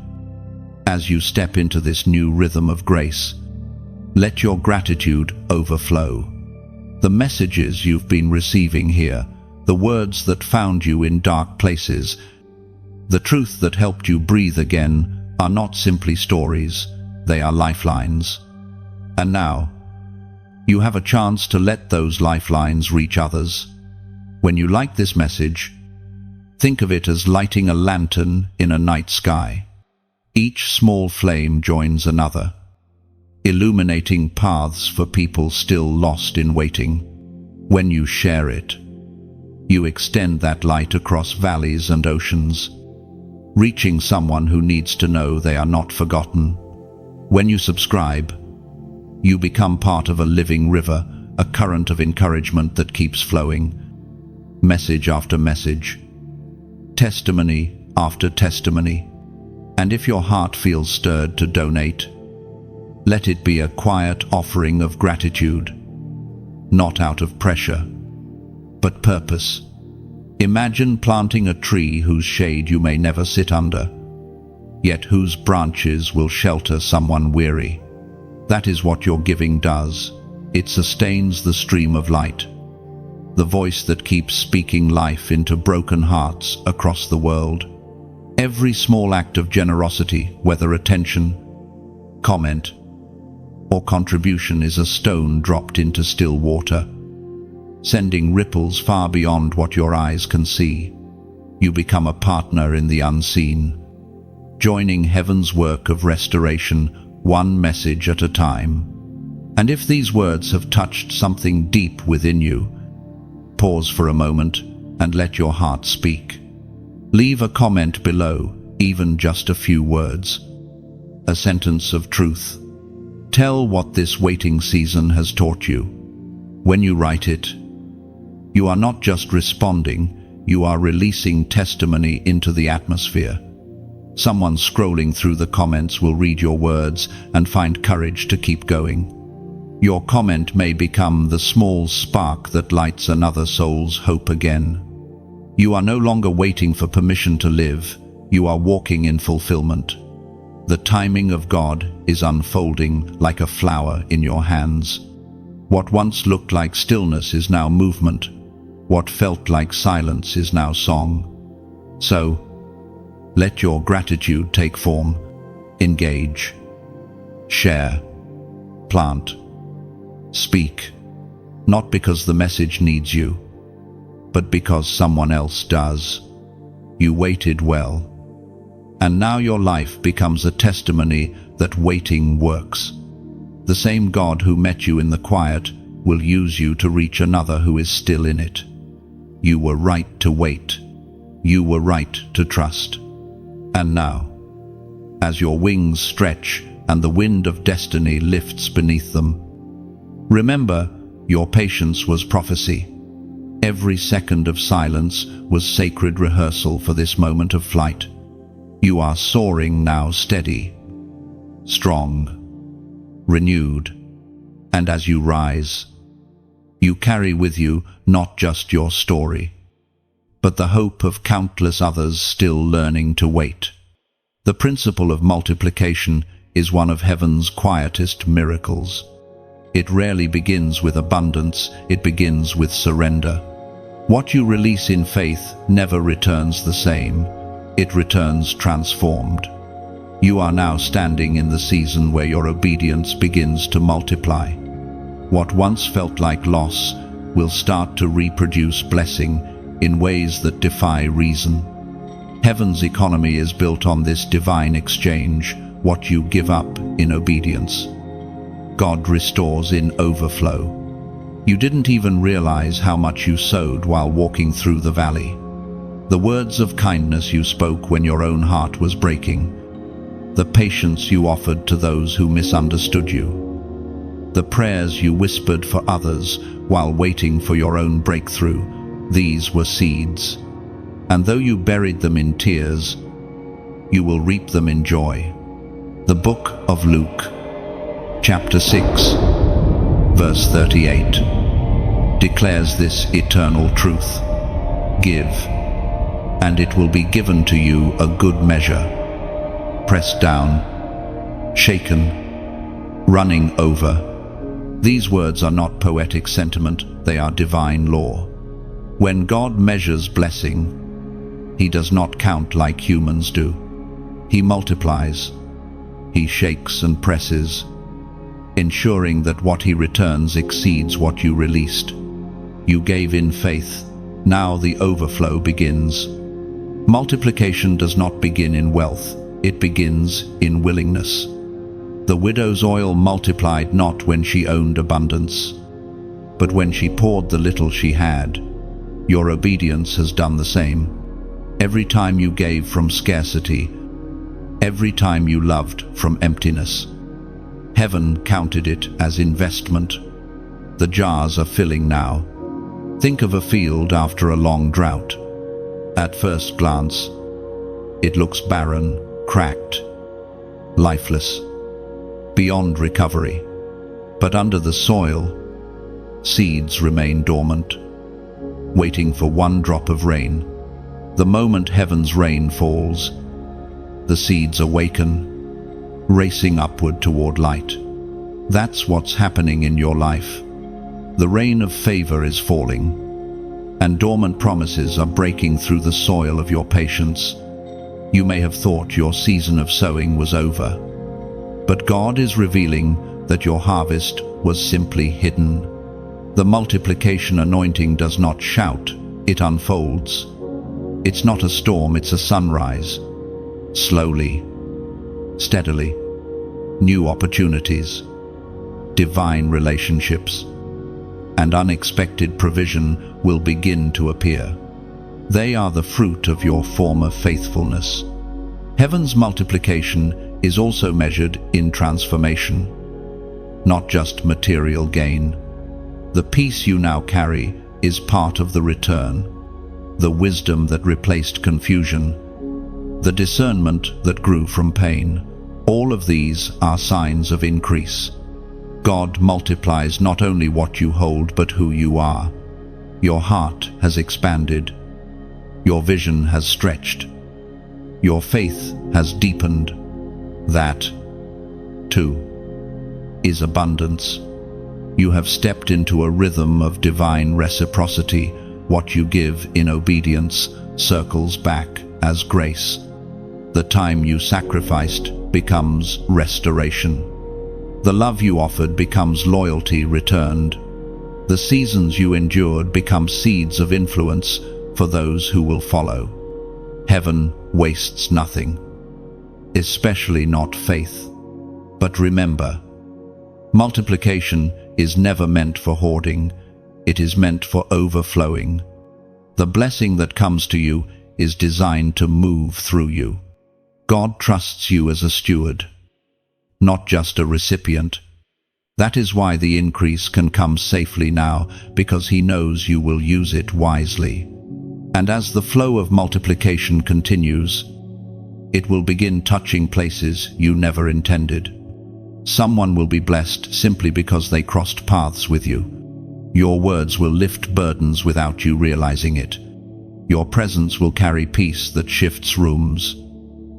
as you step into this new rhythm of grace, let your gratitude overflow. The messages you've been receiving here, the words that found you in dark places, the truth that helped you breathe again, are not simply stories, they are lifelines. And now, you have a chance to let those lifelines reach others. When you like this message, think of it as lighting a lantern in a night sky. Each small flame joins another, illuminating paths for people still lost in waiting. When you share it, you extend that light across valleys and oceans, reaching someone who needs to know they are not forgotten. When you subscribe, you become part of a living river, a current of encouragement that keeps flowing. Message after message, testimony after testimony. And if your heart feels stirred to donate, let it be a quiet offering of gratitude, not out of pressure, but purpose. Imagine planting a tree whose shade you may never sit under, yet whose branches will shelter someone weary. That is what your giving does. It sustains the stream of light, the voice that keeps speaking life into broken hearts across the world. Every small act of generosity, whether attention, comment, or contribution, is a stone dropped into still water, sending ripples far beyond what your eyes can see. You become a partner in the unseen, joining heaven's work of restoration, one message at a time. And if these words have touched something deep within you, pause for a moment and let your heart speak. Leave a comment below, even just a few words, a sentence of truth. Tell what this waiting season has taught you. When you write it, you are not just responding, you are releasing testimony into the atmosphere. Someone scrolling through the comments will read your words and find courage to keep going. Your comment may become the small spark that lights another soul's hope again. You are no longer waiting for permission to live, you are walking in fulfillment. The timing of God is unfolding like a flower in your hands. What once looked like stillness is now movement. What felt like silence is now song. So, let your gratitude take form. Engage, share, plant, speak, not because the message needs you, but because someone else does. You waited well, and now your life becomes a testimony that waiting works. The same God who met you in the quiet will use you to reach another who is still in it. You were right to wait. You were right to trust. And now, as your wings stretch and the wind of destiny lifts beneath them, remember, your patience was prophecy. Every second of silence was sacred rehearsal for this moment of flight. You are soaring now, steady, strong, renewed, and as you rise, you carry with you not just your story, but the hope of countless others still learning to wait. The principle of multiplication is one of heaven's quietest miracles. It rarely begins with abundance, it begins with surrender. What you release in faith never returns the same. It returns transformed. You are now standing in the season where your obedience begins to multiply. What once felt like loss will start to reproduce blessing in ways that defy reason. Heaven's economy is built on this divine exchange, what you give up in obedience. God restores in overflow. You didn't even realize how much you sowed while walking through the valley. The words of kindness you spoke when your own heart was breaking. The patience you offered to those who misunderstood you. The prayers you whispered for others while waiting for your own breakthrough. These were seeds. And though you buried them in tears, you will reap them in joy. The Book of Luke, chapter 6, verse 38, declares this eternal truth. Give, and it will be given to you a good measure, pressed down, shaken, running over. These words are not poetic sentiment, they are divine law. When God measures blessing, He does not count like humans do. He multiplies. He shakes and presses, ensuring that what He returns exceeds what you released. You gave in faith. Now the overflow begins. Multiplication does not begin in wealth. It begins in willingness. The widow's oil multiplied not when she owned abundance, but when she poured the little she had. Your obedience has done the same. Every time you gave from scarcity, every time you loved from emptiness, heaven counted it as investment. The jars are filling now. Think of a field after a long drought. At first glance, it looks barren, cracked, lifeless, beyond recovery. But under the soil, seeds remain dormant, waiting for one drop of rain. The moment heaven's rain falls, the seeds awaken, racing upward toward light. That's what's happening in your life. The rain of favor is falling, and dormant promises are breaking through the soil of your patience. You may have thought your season of sowing was over, but God is revealing that your harvest was simply hidden. The multiplication anointing does not shout, it unfolds. It's not a storm, it's a sunrise. Slowly, steadily, new opportunities, divine relationships, and unexpected provision will begin to appear. They are the fruit of your former faithfulness. Heaven's multiplication is also measured in transformation, not just material gain. The peace you now carry is part of the return. The wisdom that replaced confusion, the discernment that grew from pain, all of these are signs of increase. God multiplies not only what you hold, but who you are. Your heart has expanded. Your vision has stretched. Your faith has deepened. That, too, is abundance. You have stepped into a rhythm of divine reciprocity. What you give in obedience circles back as grace. The time you sacrificed becomes restoration. The love you offered becomes loyalty returned. The seasons you endured become seeds of influence for those who will follow. Heaven wastes nothing, especially not faith. But remember, multiplication is never meant for hoarding. It is meant for overflowing. The blessing that comes to you is designed to move through you. God trusts you as a steward, not just a recipient. That is why the increase can come safely now, because he knows you will use it wisely. And as the flow of multiplication continues, it will begin touching places you never intended. Someone will be blessed simply because they crossed paths with you. Your words will lift burdens without you realizing it. Your presence will carry peace that shifts rooms.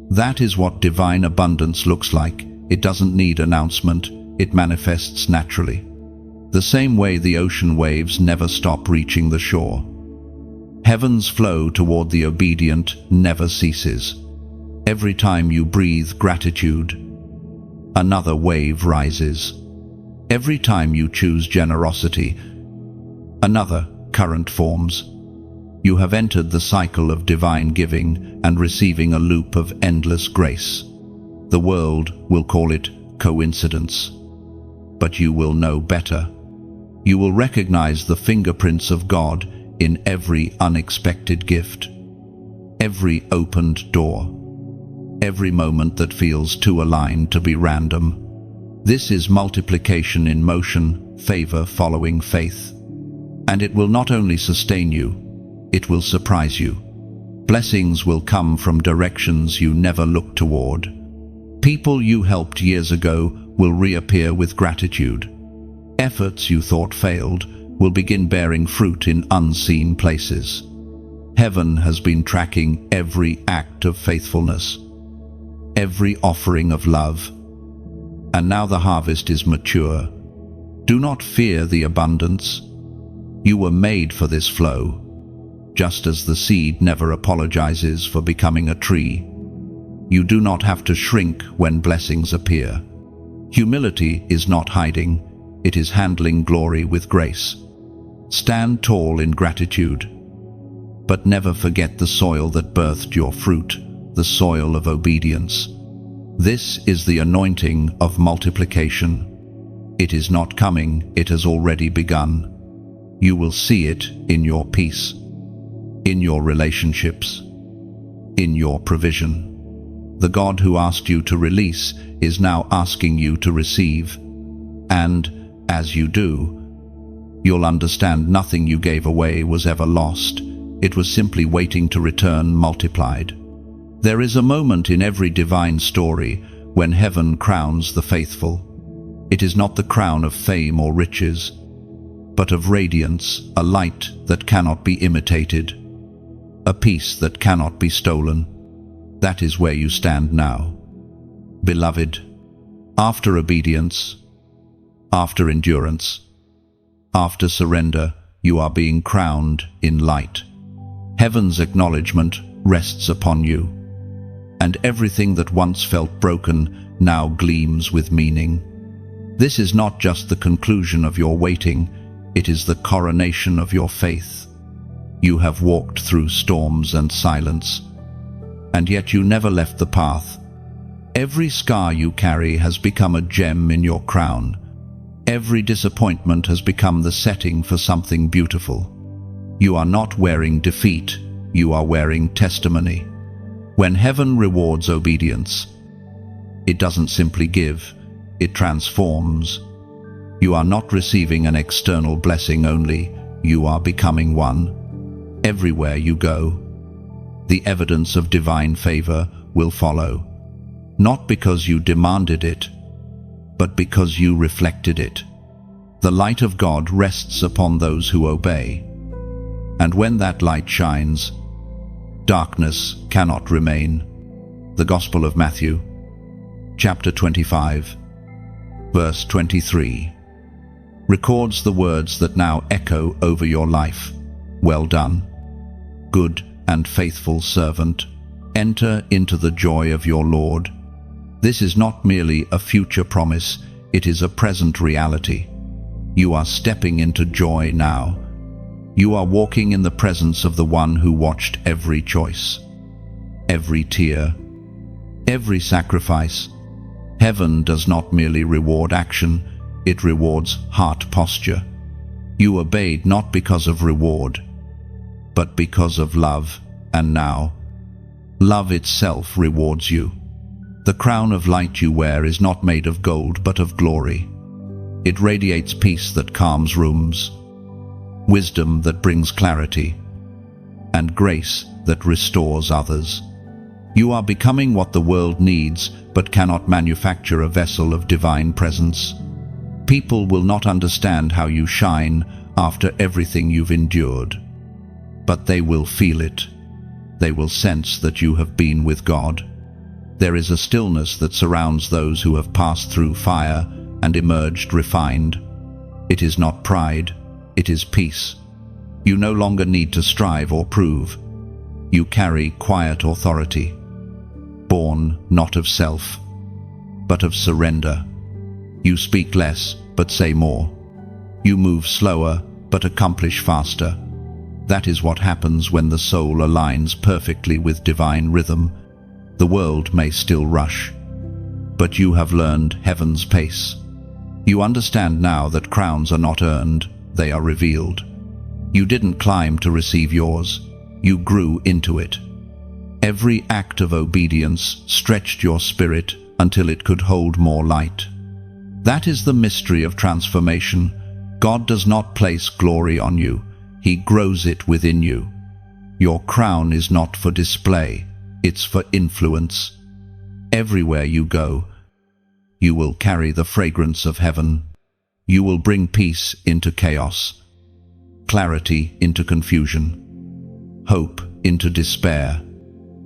That is what divine abundance looks like. It doesn't need announcement. It manifests naturally. The same way the ocean waves never stop reaching the shore. Heaven's flow toward the obedient never ceases. Every time you breathe gratitude, another wave rises. Every time you choose generosity, another current forms. You have entered the cycle of divine giving and receiving a loop of endless grace. The world will call it coincidence, but you will know better. You will recognize the fingerprints of God in every unexpected gift, every opened door, every moment that feels too aligned to be random. This is multiplication in motion, favor following faith. And it will not only sustain you, it will surprise you. Blessings will come from directions you never looked toward. People you helped years ago will reappear with gratitude. Efforts you thought failed will begin bearing fruit in unseen places. Heaven has been tracking every act of faithfulness, every offering of love, and now the harvest is mature. Do not fear the abundance. You were made for this flow, just as the seed never apologizes for becoming a tree. You do not have to shrink when blessings appear. Humility is not hiding, it is handling glory with grace. Stand tall in gratitude, but never forget the soil that birthed your fruit, the soil of obedience. This is the anointing of multiplication. It is not coming, it has already begun. You will see it in your peace, in your relationships, in your provision. The God who asked you to release is now asking you to receive. And as you do, you'll understand nothing you gave away was ever lost. It was simply waiting to return multiplied. There is a moment in every divine story when heaven crowns the faithful. It is not the crown of fame or riches, but of radiance, a light that cannot be imitated, a peace that cannot be stolen. That is where you stand now. Beloved, after obedience, after endurance, after surrender, you are being crowned in light. Heaven's acknowledgement rests upon you, and everything that once felt broken now gleams with meaning. This is not just the conclusion of your waiting, it is the coronation of your faith. You have walked through storms and silence, and yet you never left the path. Every scar you carry has become a gem in your crown. Every disappointment has become the setting for something beautiful. You are not wearing defeat, you are wearing testimony. When heaven rewards obedience, it doesn't simply give, it transforms. You are not receiving an external blessing only, you are becoming one. Everywhere you go, the evidence of divine favor will follow, not because you demanded it, but because you reflected it. The light of God rests upon those who obey, and when that light shines, darkness cannot remain. The Gospel of Matthew, chapter 25, verse 23, records the words that now echo over your life. Well done, good and faithful servant. Enter into the joy of your Lord. This is not merely a future promise, it is a present reality. You are stepping into joy now. You are walking in the presence of the one who watched every choice, every tear, every sacrifice. Heaven does not merely reward action, it rewards heart posture. You obeyed not because of reward, but because of love, and now, love itself rewards you. The crown of light you wear is not made of gold, but of glory. It radiates peace that calms rooms, wisdom that brings clarity, and grace that restores others. You are becoming what the world needs, but cannot manufacture a vessel of divine presence. People will not understand how you shine after everything you've endured, but they will feel it. They will sense that you have been with God. There is a stillness that surrounds those who have passed through fire and emerged refined. It is not pride, it is peace. You no longer need to strive or prove. You carry quiet authority, born not of self, but of surrender. You speak less, but say more. You move slower, but accomplish faster. That is what happens when the soul aligns perfectly with divine rhythm. The world may still rush, but you have learned heaven's pace. You understand now that crowns are not earned, they are revealed. You didn't climb to receive yours, you grew into it. Every act of obedience stretched your spirit until it could hold more light. That is the mystery of transformation. God does not place glory on you, He grows it within you. Your crown is not for display, it's for influence. Everywhere you go, you will carry the fragrance of heaven. You will bring peace into chaos, clarity into confusion, hope into despair.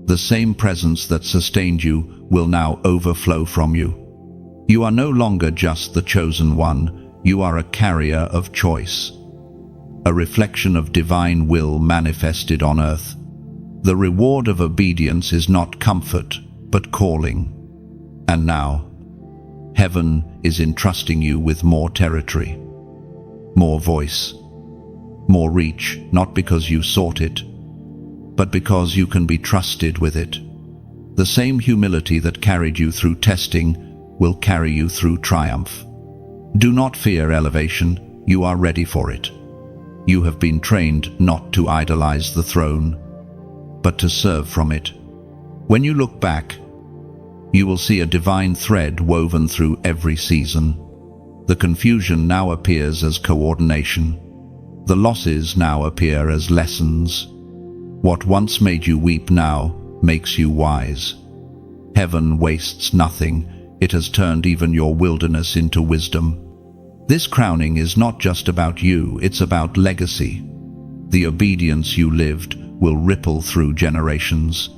The same presence that sustained you will now overflow from you. You are no longer just the chosen one, you are a carrier of choice, a reflection of divine will manifested on earth. The reward of obedience is not comfort, but calling. And now, heaven is entrusting you with more territory, more voice, more reach, not because you sought it, but because you can be trusted with it. The same humility that carried you through testing will carry you through triumph. Do not fear elevation, you are ready for it. You have been trained not to idolize the throne, but to serve from it. When you look back, you will see a divine thread woven through every season. The confusion now appears as coordination. The losses now appear as lessons. What once made you weep now makes you wise. Heaven wastes nothing. It has turned even your wilderness into wisdom. This crowning is not just about you, it's about legacy. The obedience you lived will ripple through generations.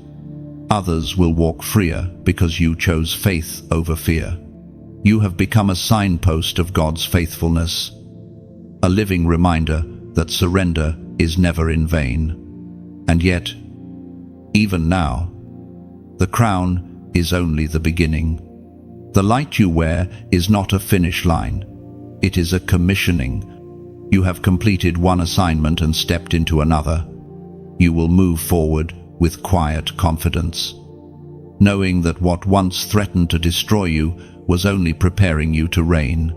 Others will walk freer because you chose faith over fear. You have become a signpost of God's faithfulness, a living reminder that surrender is never in vain. And yet, even now, the crown is only the beginning. The light you wear is not a finish line. It is a commissioning. You have completed one assignment and stepped into another. You will move forward with quiet confidence, knowing that what once threatened to destroy you was only preparing you to reign.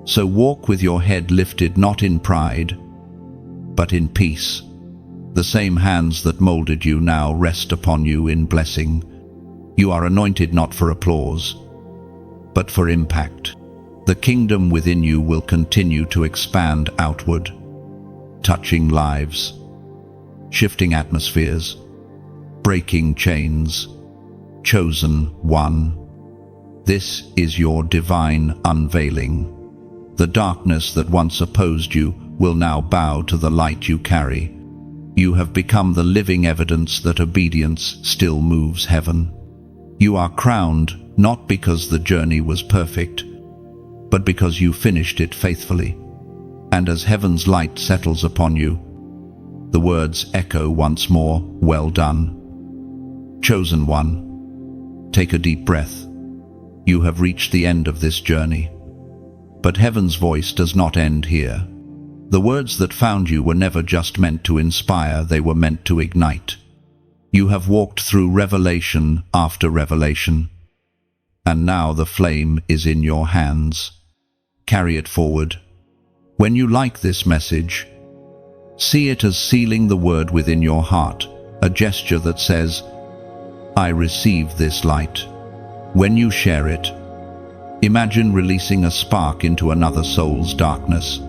So walk with your head lifted not in pride, but in peace. The same hands that molded you now rest upon you in blessing. You are anointed not for applause, but for impact. The kingdom within you will continue to expand outward, touching lives, shifting atmospheres, breaking chains. Chosen one. This is your divine unveiling. The darkness that once opposed you will now bow to the light you carry. You have become the living evidence that obedience still moves heaven. You are crowned not because the journey was perfect, but because you finished it faithfully. And as heaven's light settles upon you, the words echo once more, "Well done, chosen one." Take a deep breath. You have reached the end of this journey. But heaven's voice does not end here. The words that found you were never just meant to inspire, they were meant to ignite. You have walked through revelation after revelation, and now the flame is in your hands. Carry it forward. When you like this message, see it as sealing the word within your heart, a gesture that says, "I receive this light." When you share it, Imagine releasing a spark into another soul's darkness,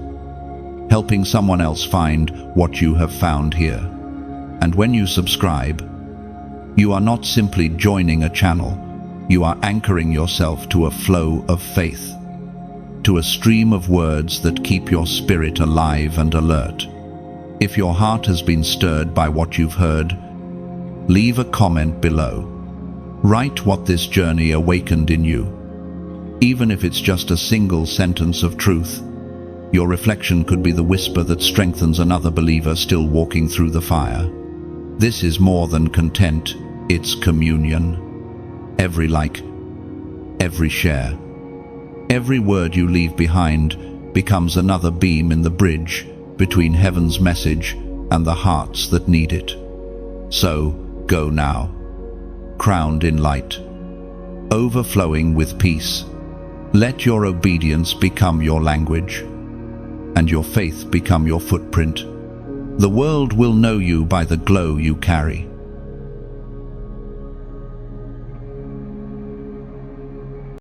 helping someone else find what you have found here. And when you subscribe, you are not simply joining a channel, you are anchoring yourself to a flow of faith, to a stream of words that keep your spirit alive and alert. If your heart has been stirred by what you've heard, leave a comment below. Write what this journey awakened in you. Even if it's just a single sentence of truth, your reflection could be the whisper that strengthens another believer still walking through the fire. This is more than content, it's communion. Every like, every share, every word you leave behind becomes another beam in the bridge between heaven's message and the hearts that need it. So, go now, crowned in light, overflowing with peace. Let your obedience become your language, and your faith become your footprint. The world will know you by the glow you carry.